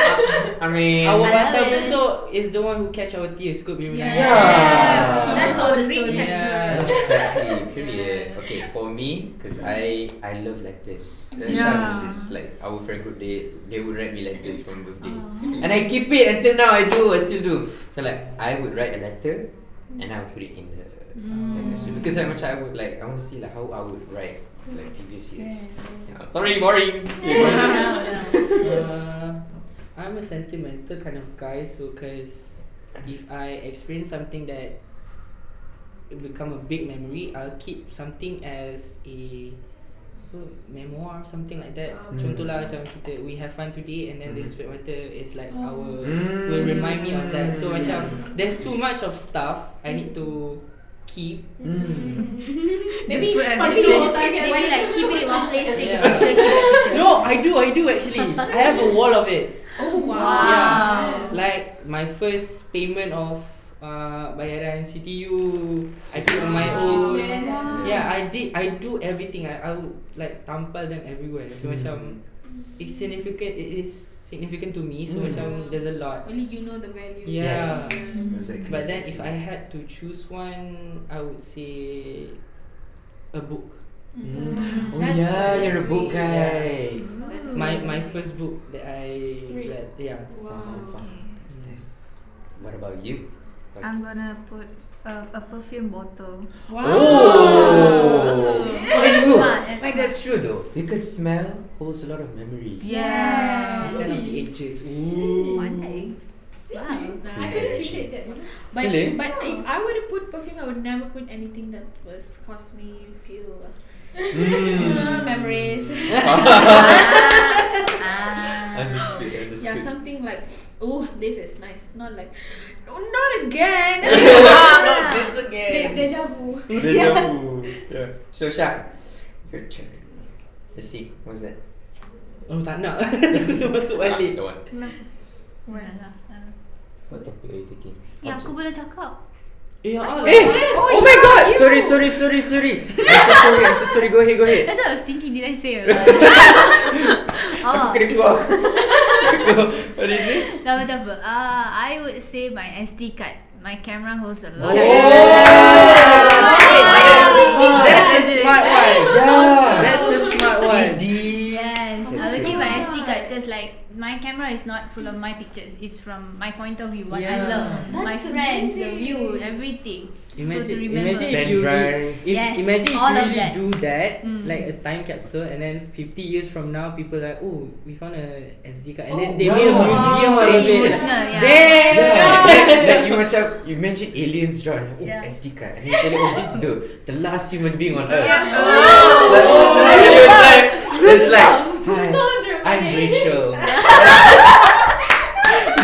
I mean Our I love banter it. busuk is the one who catch our tears. Could be Yeah. Yeah. That's all the story. Yeah. Exactly, period. Okay, for me, because I love letters. Yeah. Is like our friend group, they would write me letters for my birthday, Oh. and I keep it until now. I still do. So like I would write a letter, and I would put it in the so because I want to see like how I would write like previous years. Yeah. Sorry, boring. I'm a sentimental kind of guy, so because if I experience something that it become a big memory, I'll keep something as a memoir, something like that. Contohlah macam we have fun today, and then this sweat water is like will remind me of that. So macam there's too much of stuff I need to keep. Maybe put tapi everything. you also get Maybe like keep it in one place, take a Yeah. picture, keep that picture. No, I do actually. I have a wall of it. Oh wow. Yeah, like my first payment of bayaran CTU, I did on my own. Yeah, I do everything. I would like tampal them everywhere. So macam it's significant. It is significant to me. So macam there's a lot. Only you know the value. Yeah. Yes. Exactly. But then if I had to choose one, I would say a book. Oh That's yeah, very you're a book sweet. guy. That's My first book that I read. Yeah. Wow. Nice. What about you? I'm gonna put a perfume bottle. Oh, That's true. smart, that's Like that's true though, because smell holds a lot of memory. Yeah. The scent of the ages. Ooh. Pandai. Wow. I can appreciate that. But Really? but if I were to put perfume, I would never put anything that was cause me feel memories. Understood. Yeah, something like, oh, this is nice. Not like, oh, not again. Not this again. Deja vu. Deja vu. Yeah. So Shah, your turn. Let's see. What's that? Oh, tak nak. Masuk balik. The one. No. What? What topic are you taking? Ya, aku boleh cakap. Oh my god! Sorry. I'm so sorry. Go ahead. That's what I was thinking. Did I say? Aku kena keluar. What did you say? Tak apa. I would say my SD card. My camera holds a lot. That's a smart one. Yeah. That's a smart one. CD. Yes, That's I will keep nice. my SD card because like my camera is not full of my pictures. It's from my point of view, what I Yeah. love, my That's friends, the amazing. view, everything. Imagine, So to remember. imagine if Pen you drive. Yes, imagine if all you of really that. do that, Mm. like a time capsule, and then 50 years from now, people like, oh, we found a SD card, and then Oh, they wow. made a museum out of it. Emotional, yeah. Damn! Like you macam you mentioned aliens, John. Oh, Yeah. SD card. And you said, oh, this is the last human being on earth. Yeah. Like, what the heck? It's like, hi, I'm Rachel.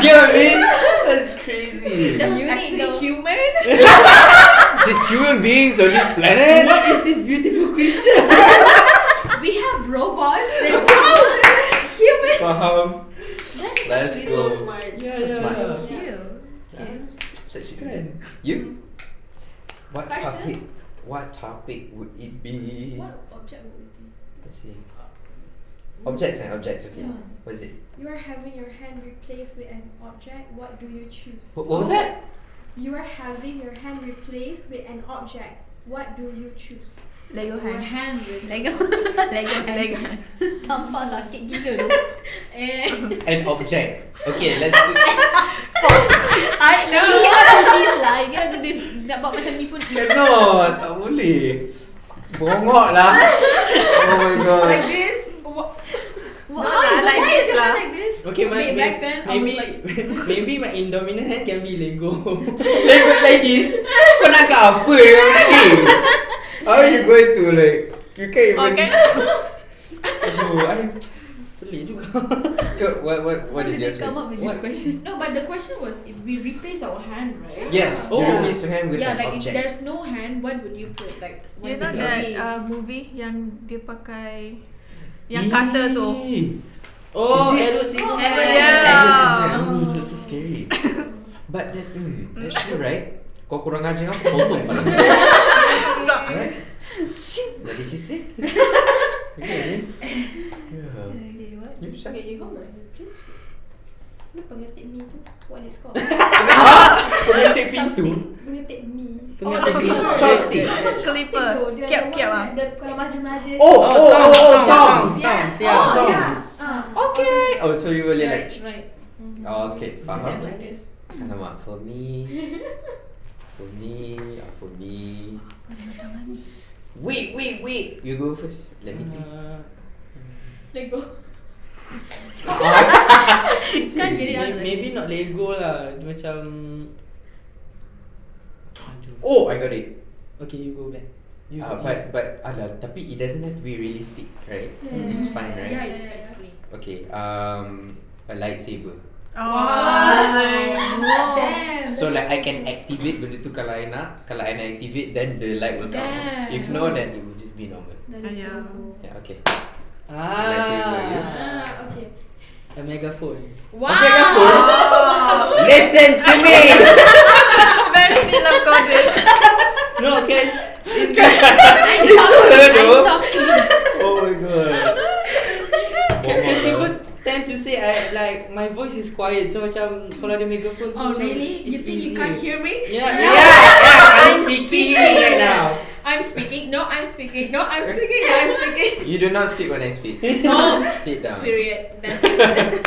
You know what I mean? That's crazy. That was You need actually the- human. Just human beings on this planet. What is this beautiful creature? We have robots. Human. Faham. That is Let's actually go. so smart. So smart. Cute. Such a good. You? What Cartoon? topic would it be? What object would it be? Let's see. Objects. Okay. Yeah. What is it? You are having your hand replaced with an object. What do you choose? What was that? You are having your hand replaced with an object. What do you choose? Lego Your hand. hand with Lego. Lego. Nampak sakit gila tu. An object. Okay, let's do. You cannot do this lah. You cannot do this. Nak buat macam ni pun. No, tak boleh. Bongok lah. Oh my god. like this. Like this lah. Like this. Okay, Back then, I was maybe like- maybe my indominant hand can be Lego. Lego like this. Kau nak kat apa yang ni? How are you going to like? You can't even. Okay. Aduh, I. Boleh juga. What is your Come up choice? with this question. No, but the question was if we replace our hand, right? Yes. Oh. You replace your hand with Yeah, an like if object. there's no hand, what would you put? Like, what You know would that be? movie yang dia pakai yang cutter tu. Oh, Is it? Edward Scissorhands. Edward Yeah. Oh, that's so scary. But that, actually right, kau kurang ajar apa potong paling. Right? What did you say? Okay. Yeah. Okay, what? You shut. Okay, you go first. Please. Ni pengetik mi tu. What is called? Pengetik pintu. Pengetik mi. Pengetik Oh, pintu. Chopstick. Clipper. Kiap-kiap ah. Kalau maju-maju. Tongs. Tongs, Oh, yeah. yeah. Okay. Oh, so you will like. Right. Oh, okay, faham. Like this. Alamak, for me. Wait. You go first. Let me think. Lego. Can't get it out of Maybe not Lego lah. Dia macam. Aduh. Oh, I got it. Okay, you go back. But alah, tapi it doesn't have to be realistic, right? Yeah. It's fine, right? Yeah, it's free. Okay. A lightsaber. Damn. So like I can activate benda tu kalau I nak. Kalau I nak activate, then the light will come on. Damn. If no, then it will just be normal. That is so Yeah. cool. Yeah. Okay. Ah, Okay. a megaphone. Wow. Listen to me. Very Neelam coded. No, okay. Hello. Oh my god. Because people tend to say like my voice is quiet, so macam kalau ada megaphone tu Oh macam really? You it's think you easier. can't hear me? Yeah, I'm speaking right now. I'm speaking. No, I'm speaking. No, I'm speaking. No, I'm speaking. You do not speak when I speak. Oh, Sit down. period. That's it.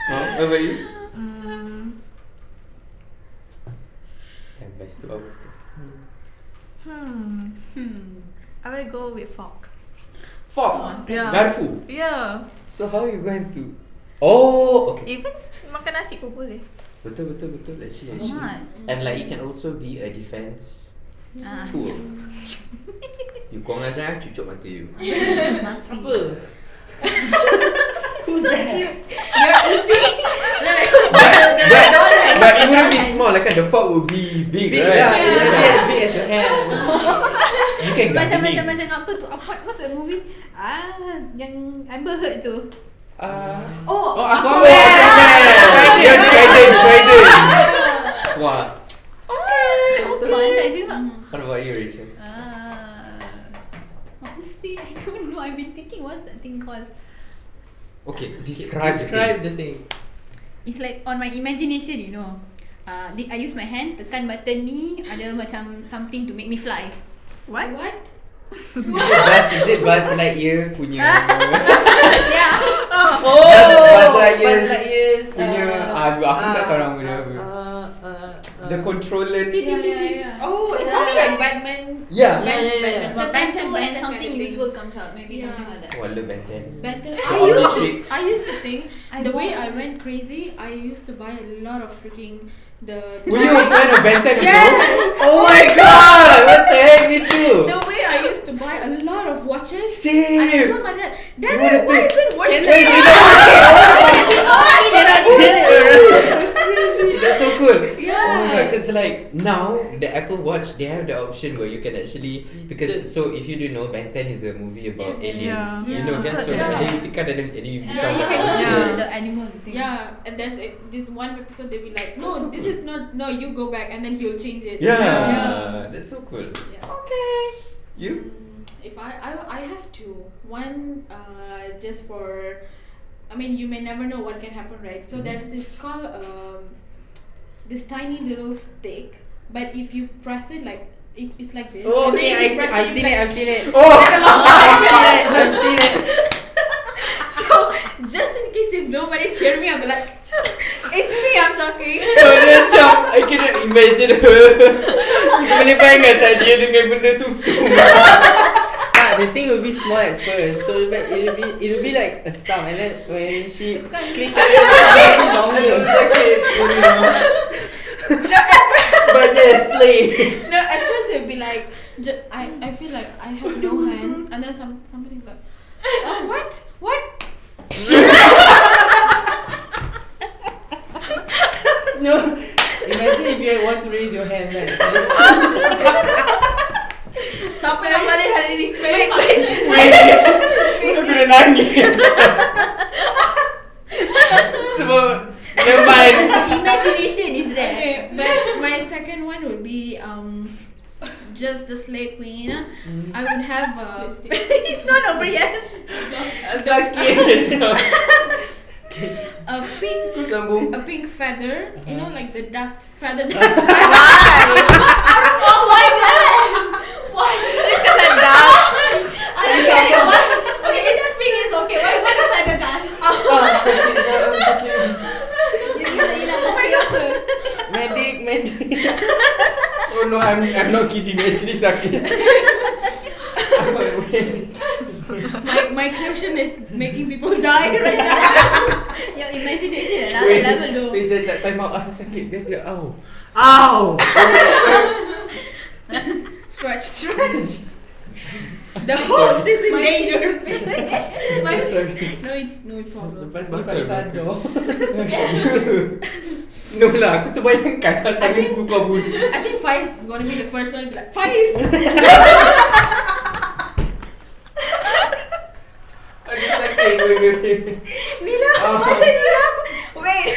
What about you? Mm, 10 by 2 hours. I will go with fork. Fork. Yeah. Garfu. Yeah. So how are you going to? Oh, okay. Even makan nasi pun boleh. Betul. Actually. Smart. And like it can also be a defense Ah. tool. You kau ngajar cucuk mata you. Siapa? Who's that? But it wouldn't be small. Like the fork would be big, Big right? lah. Yeah, big as your hand. You can Macam gardening. apa tu? What's that movie? Yang Amber Heard tu. Aku You're Sweden. Wah. Pandai juga. What about you, Rachel? Honestly, I don't know. I've been thinking, what's that thing called? Okay, describe the thing. It's like on my imagination, you know. I use my hand, tekan button ni, ada macam something to make me fly. What? Is it Buzz Lightyear punya? Yeah. Buzz Lightyear's Lightyear punya. Aku tak tahu nama dia apa. The controller. It's something like Batman. Yeah. Tekan tu and something useful comes out. Maybe something like that. Oh, I love Banter. Better. all the tricks. I used to think I the way bought- I went crazy. I used to buy a lot of freaking the. Were you a fan of Banter also? Yes. Oh my god! What the heck, me too! The way I used to buy a lot of watches. Same! And I told my dad, You wanna why take- is it working? That's crazy. That's so cool. Yeah. Oh my god, because like now the Apple Watch they have the option where you can actually so if you do know Ben 10 is a movie about aliens. Yeah. You know kan? So Yeah. and then you tekan and then you become Yeah, you like can a use spirit. the animal thing. Yeah, and there's this one episode they'll be like, no, That's so this cool. is not. No, you go back, and then he'll change it. Yeah. That's so cool. Yeah. Okay. You? If I have two. One, just for, I mean, you may never know what can happen, right? So there's this called this tiny little stick, but if you press it like it's like this. Oh, and then okay, if you press I've seen it. I've seen it. Oh! I've seen it. So just in case if nobody's hearing me, I'll be like, it's me, I'm talking. So dia macam I cannot imagine her. Kita boleh bayangkan tak dia dengan benda tu semua. But the thing will be small at first, so but it'll be like a stump, and then when she click it, it'll be longer. Sakit. But yes, slay. No, at first it'll be like, I feel like I have no hands, and then somebody's like, oh, what? No, imagine if you want to raise your hand, like. Siapa yang balik hari ni? Wait. Aku kena nangis. Sebab never mind. The imagination is there. Okay, but my second one would be just the Slay Queen. I would have he's not over yet. Sakit. A pink Sambung. a pink feather, you know, like the feather dust. Oh my god! Why? Because the dust. I don't get it. Why? Okay, it's a thing is okay. Why the feather dust? You nak kasi apa? Medic. Oh no, I'm not kidding. Actually sakit. My question is making people die right now. Your imagination another level though. Wait, jap, time out. Aku sakit. Dia cakap, ow. Stretch. The host is in danger. I'm so sorry. No, it's no problem. Lepas ni Faiz sadar. No lah, aku terbayangkan tangan aku kau bunyi. I think Faiz gonna be the first one to be like, Faiz! Aduh sakit. Wait. Neelam! Mana Neelam? Wait!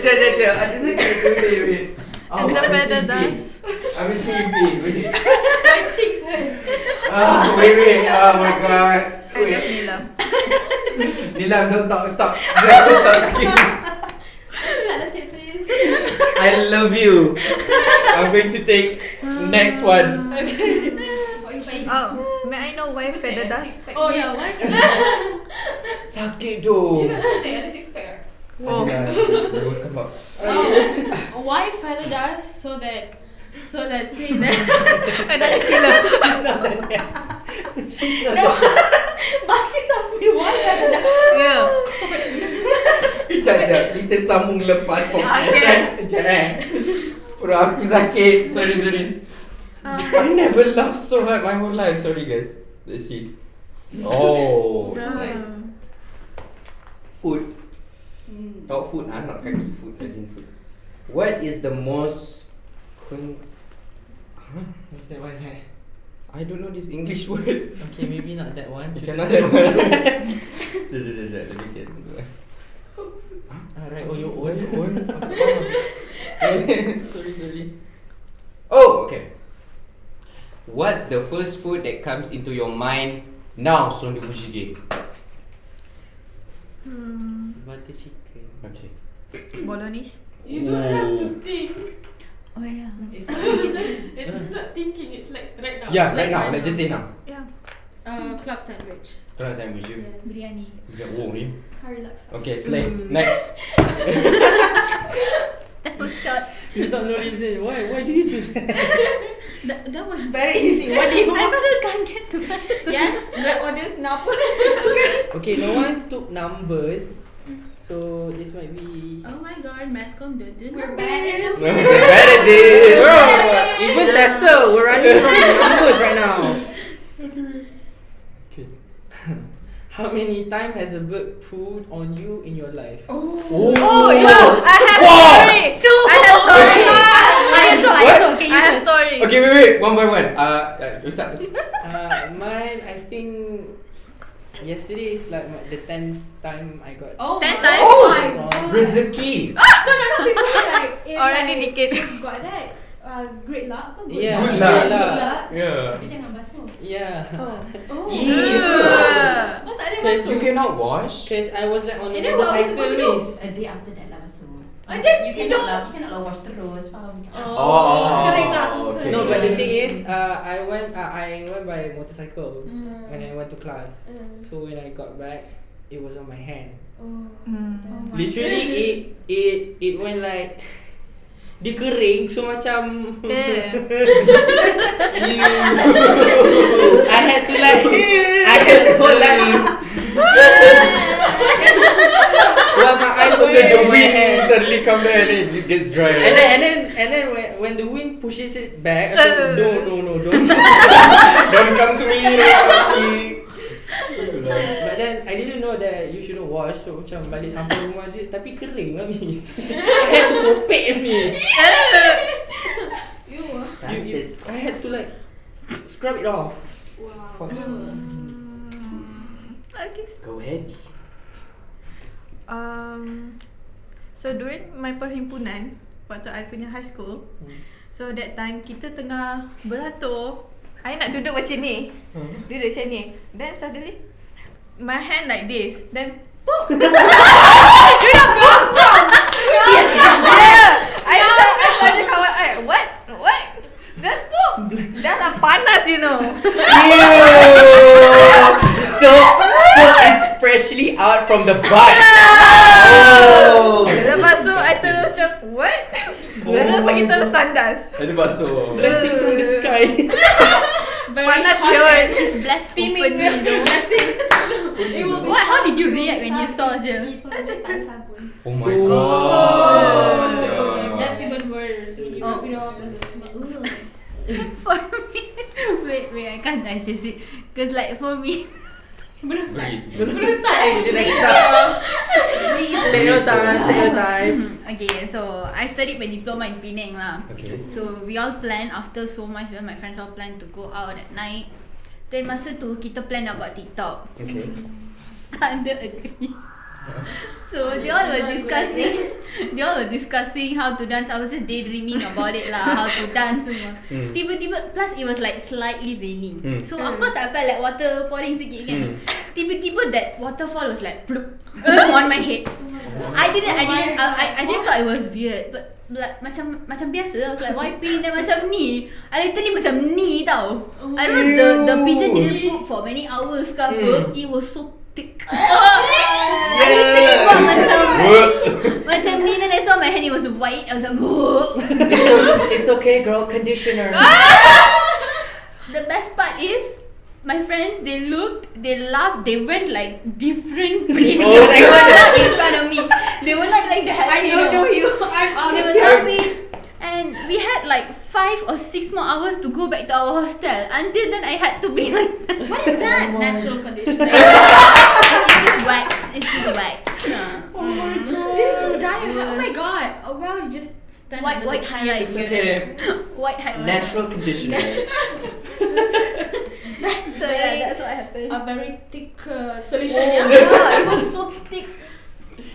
Sekejap. Aduh sakit. Wait. And the feather dust. I'm actually in pain. Wait. My cheeks hurt. Wait. Oh my god. I love Neelam. Neelam, don't talk. Stop. Just stop talking. That's it, please. I love you. I'm going to take next one. Oh, may I know why feather dust? Oh yeah, what? Sakit doh. Saya ada six pack. Oh. They will come up. Why feather dust? So that say that She's not done yet. She's not done. Balqis asked me why feather dust. Yeah. Sekejap. Kita sambung lepas podcast. Sekejap. Perut aku sakit. Sorry. I never laughed so hard my whole life. Sorry guys. Let's see. Oh, it's nice. Food. Talk food, not kaki food, as in food. What is the most What's that? I don't know this English word. Okay, maybe not that one. Cannot that one. Let me get. Alright, oh, you own. Sorry. Oh, okay. What's the first food that comes into your mind now, Sonny Bujige? Butter chicken. Okay. Bolognese. You don't have to think. Oh yeah. It's not thinking. It's like right now. Yeah, Like right now. Let's just say now. Yeah. Club sandwich. Kalau saya with you. Yes. Biryani. Oh, ni. Curry laksa. Okay, slay. Next. That was short. Without no reason. Why do you choose that? That was very easy. What do you I want? still can't get to that. Yes, grab order. Kenapa? Okay, no one took numbers. So this might be. Oh my god, Mascom don't do We're numbers. bad. We're bad at this. Even Tessa, we're running from numbers right now. Okay. How many times has a bird pooed on you in your life? Oh yeah, I have story. I have story. Okay, I have story. Okay, wait. One by one. You start first. Mine, I think yesterday is like the 10th time I got. Oh 10 my times? god. Oh my god. Rezeki. People say like if Already like, dikit. got that great luck apa good Yeah, luck. Good luck. Good luck. Yeah. Tapi jangan basuh. Yeah. Oh. Yeah. Oh, tak ada Cause You cannot wash. Cause I was like on a And then what was motorcycle, supposed to do? miss. A day after that lah basuh. And then you you cannot lah wash terus, faham? Kering lah. Okay. No, but the thing is, I went by motorcycle Mm. when I went to class. So when I got back, it was on my hand. Mm. Literally, it went like dia kering, so macam Yeah. I had to like well, my eyes was After the on my wind hand. suddenly come there and then it gets dry. And then when the wind pushes it back, I said, no, don't. Don't come to me. But then I didn't know that you shouldn't wash, so macam balik sampai rumah je, tapi kering lah, miss. I had to kopek, miss. I had to like scrub it off. Go ahead. So during my perhimpunan waktu I punya high school, so that time kita tengah beratur. I nak duduk macam ni. Duduk macam ni. Then suddenly my hand like this. Then pop. You know pop. Yes. Yeah. I tanya kawan I, what? Then pop. Dah lah panas, you know. So it's freshly out from the butt. Oh. Lepas tu I terus macam what? Lepas tu pergi terus tandas. Ada basuh. Blessing from the sky. Panas siapa? It's blaspheming. What? How did you react when you saw je? Tangan sabun. Oh my god. That's even worse when you Oh. rub it off and the smell. For me, wait, I can't digest it. Cause like for me, Breathe. Take your time. okay, so I studied my diploma in Penang lah. Okay. So we all plan after so much, my friends all plan to go out at night. Then masa tu kita plan nak buat TikTok. Okay. Under agree. So they all were discussing how to dance. I was just daydreaming about it lah, how to dance semua. Tiba-tiba, plus it was like slightly raining. So of course I felt like water pouring sikit kan. Tiba-tiba that waterfall was like plup on my head. I didn't thought it was weird, but like, macam biasa. I was like wiping then macam ni. I literally macam ni tau. I don't know the pigeon didn't poop for many hours ke apa. It was so thick. I literally buat macam ni. Then I saw my hand, it was white. I was like It's okay, girl. Conditioner. The best part is my friends, they looked, they laughed, they went like different places. They were not in front of me. They were not like the happy. I don't know you. I'm out They of were here. laughing, and we had like 5 or 6 more hours to go back to our hostel. Until then, I had to be like, What is that? Natural conditioner. it's just wax. It's just wax. Did it just die? Oh my god. Oh wow, you just stand White under the tree highlights. together. White highlights. Natural conditioner. So yeah, that's what happened. A very thick solution. Yeah, it was so thick.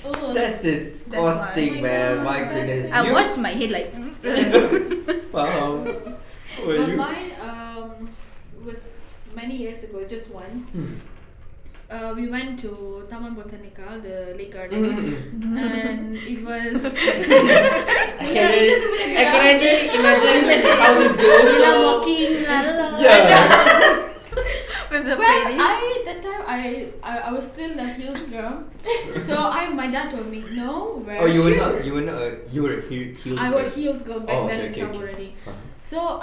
Oh. That's disgusting, man. My goodness. I You- washed my head like. Wow. Were But you? mine was many years ago, just once. We went to Taman Botanica, the lake garden, and it was. I can already imagine how this goes. Neelam So walking, la la la. Yeah. With the Well, playlist. that time I was still a heels girl, so my dad told me no, wear Oh, you were shoes. not. You were not. You were heels. I were heels girl back Oh, then okay, in okay, summer okay. already. Uh-huh. So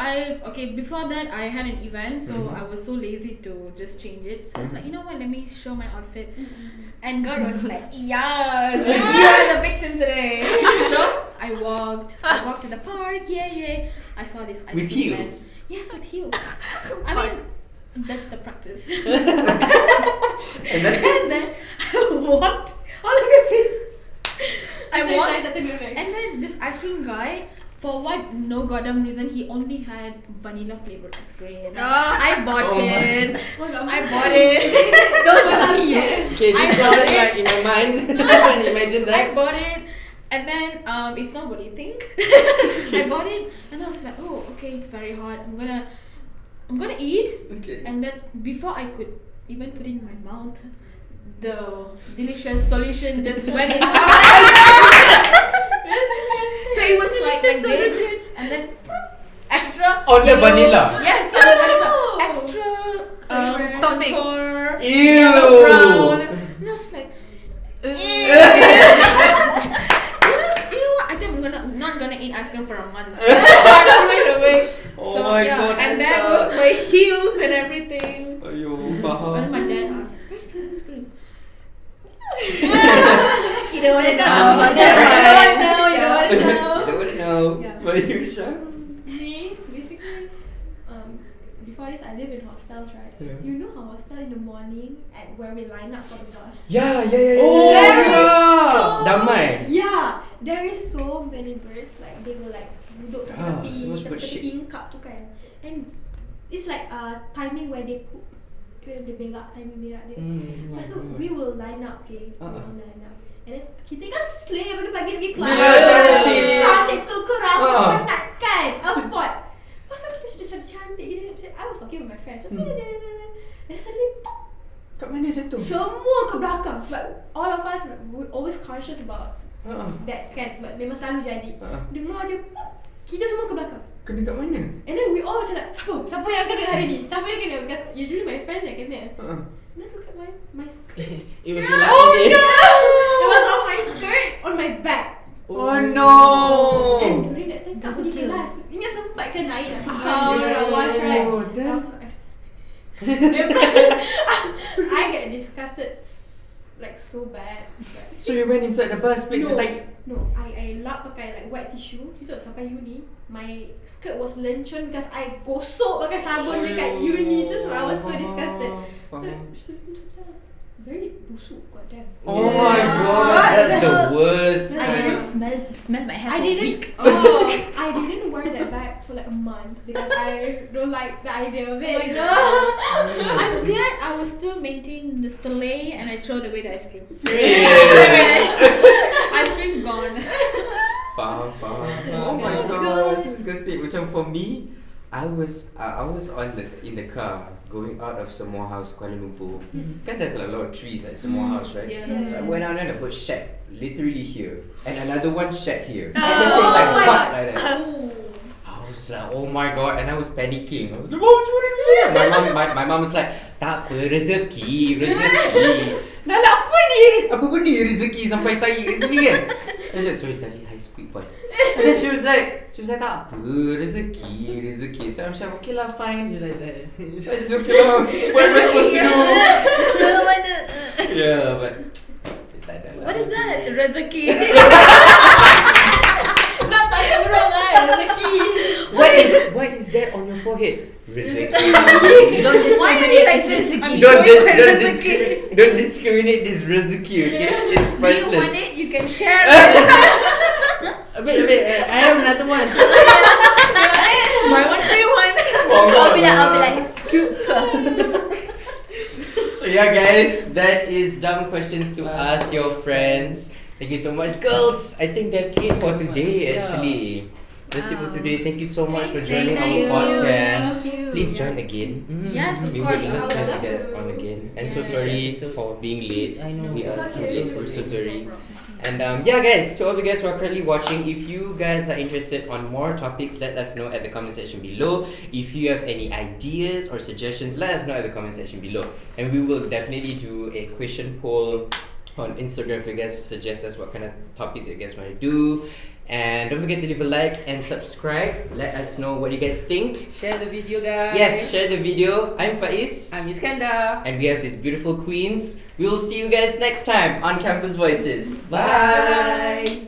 before that I had an event, so Mhm. I was so lazy to just change it. So I was like, you know what, let me show my outfit. And God was like, yes, you are the victim today. So I walked to the park, yeah. I saw this ice With cream man. heels. Yes, with heels. I mean, that's the practice. And then. And then I walked all of your face. I So walked, excited to go next. and then this ice cream guy, for what no goddamn reason, he only had vanilla flavored ice cream. I bought Oh my. it. Oh my god, I bought it. Don't tell me. okay, this I wasn't bought it. like in my mind. I can imagine I that. bought it, and then it's not what you think. I bought it, and I was like, oh, okay, it's very hot. I'm gonna eat, Okay. and that's before I could even put it in my mouth. The delicious solution just went in my mouth. So it was like this, and then extra On the yellow- vanilla? Yes, on the vanilla. Extra Topping. contour, Ew. yellow brown. And I was like, you know what? I think I'm not gonna eat ice cream for a month. So I threw it away. Oh So, my yeah, god. and that that was sucks. my heels and everything. Ayo, When faham. my dad asked, where's the ice cream? You don't want to know. Ah. But You don't wanna know. I wouldn't know. Yeah. But you, Shah? Me, basically, before this I live in hostels, right? Yeah. You know how hostel in the morning at where we line up for the bus? Yeah. Oh, There is yeah. so- Damai. Yeah, there is so many birds, like they will like duduk tepi Ah, tepi, so much bird tepi shit. tingkap tu kan. And it's like timing where they poop. Dia berak, timing berak dia. Lepas tu we will line up, okay? We will line up. And then kita kan slay pagi-pagi pergi kelas. Yeah, cantik. Cantik tu rambut Ah. penat kan? Afford. Pasal kita sudah cantik gini. I was talking with my friends. And then suddenly pop, Kat mana jatuh? semua ke belakang. Sebab all of us we always conscious about Ah. that kan. Sebab memang selalu jadi. Dengar je pop, kita semua ke belakang. Kena kat mana? And then we all macam like, siapa yang kena hari ni? Siapa yang kena? Because usually my friends yang kena. And then look at my skirt. It was your lucky day. It was on my skirt, on my back. Oh no. And during that time tak pergi kelas. Ingat sempat kan air nak Ah, kau yeah. nak wash, right? Oh, then- I was like, I get disgusted like so bad. But So you went inside the bus, pick the tight. No, I lap pakai like wet tissue. You tahu sampai uni, my skirt was lencun because I gosok pakai sabun dekat uni. Tu sebab I was so disgusted. So very busuk, goddamn. Oh my god, that's the worst. I didn't smell my hair I for a didn't. week. Oh, I didn't wear that bag for like a month because I don't like the idea of it. Oh my god. I'm glad I was still maintaining the stalay and I throw away the ice cream. Ice cream gone. Faham. Oh my god, so disgusting. Macam for me, I was in the car going out of Semua House, Kuala Lumpur. Kan there's like a lot of trees at Semua House, right? Yeah. So I went out there and I put shack literally here, and another one shack here. At the same time, like that. I was like, oh my god, and I was panicking. I was like, what are you doing? My mom was like, tak apa, rezeki. Dah lah, apa benda rezeki sampai tai kat sini kan? I was like, sorry Sally, high squeak voice. And then she was like, tak apa, rezeki. So I'm like, okay lah, fine. You like that. So I just okay lah, what am I supposed to do? Yeah, but it's like that lah. What is that? Rezeki. Nak tak kurang kan rezeki. What is that on your forehead? Rezeki. Don't discriminate like rezeki. Don't discriminate this rezeki, okay? It's Do you want priceless. it? You can share it. Wait. I have another one. Buy one free one. I'll be like scoop. So yeah, guys, that is dumb questions to ask your friends. Thank you so much, girls. I think that's it for today. Actually, that's it for today. Thank you so much for joining our podcast. Thank you. Please join again. Yes, of We course. would I love would to have love you guys to. on again. And so Yes. sorry Yes. for being late. I know. We are It's so okay. late. We're so sorry. And yeah, guys, to all you guys who are currently watching, if you guys are interested on more topics, let us know at the comment section below. If you have any ideas or suggestions, let us know at the comment section below. And we will definitely do a question poll on Instagram for you guys to suggest us what kind of topics you guys want to do. And don't forget to leave a like and subscribe. Let us know what you guys think. Share the video, guys. Yes, share the video. I'm Faiz. I'm Iskandar. And we have these beautiful queens. We will see you guys next time on Campus Voices. Bye.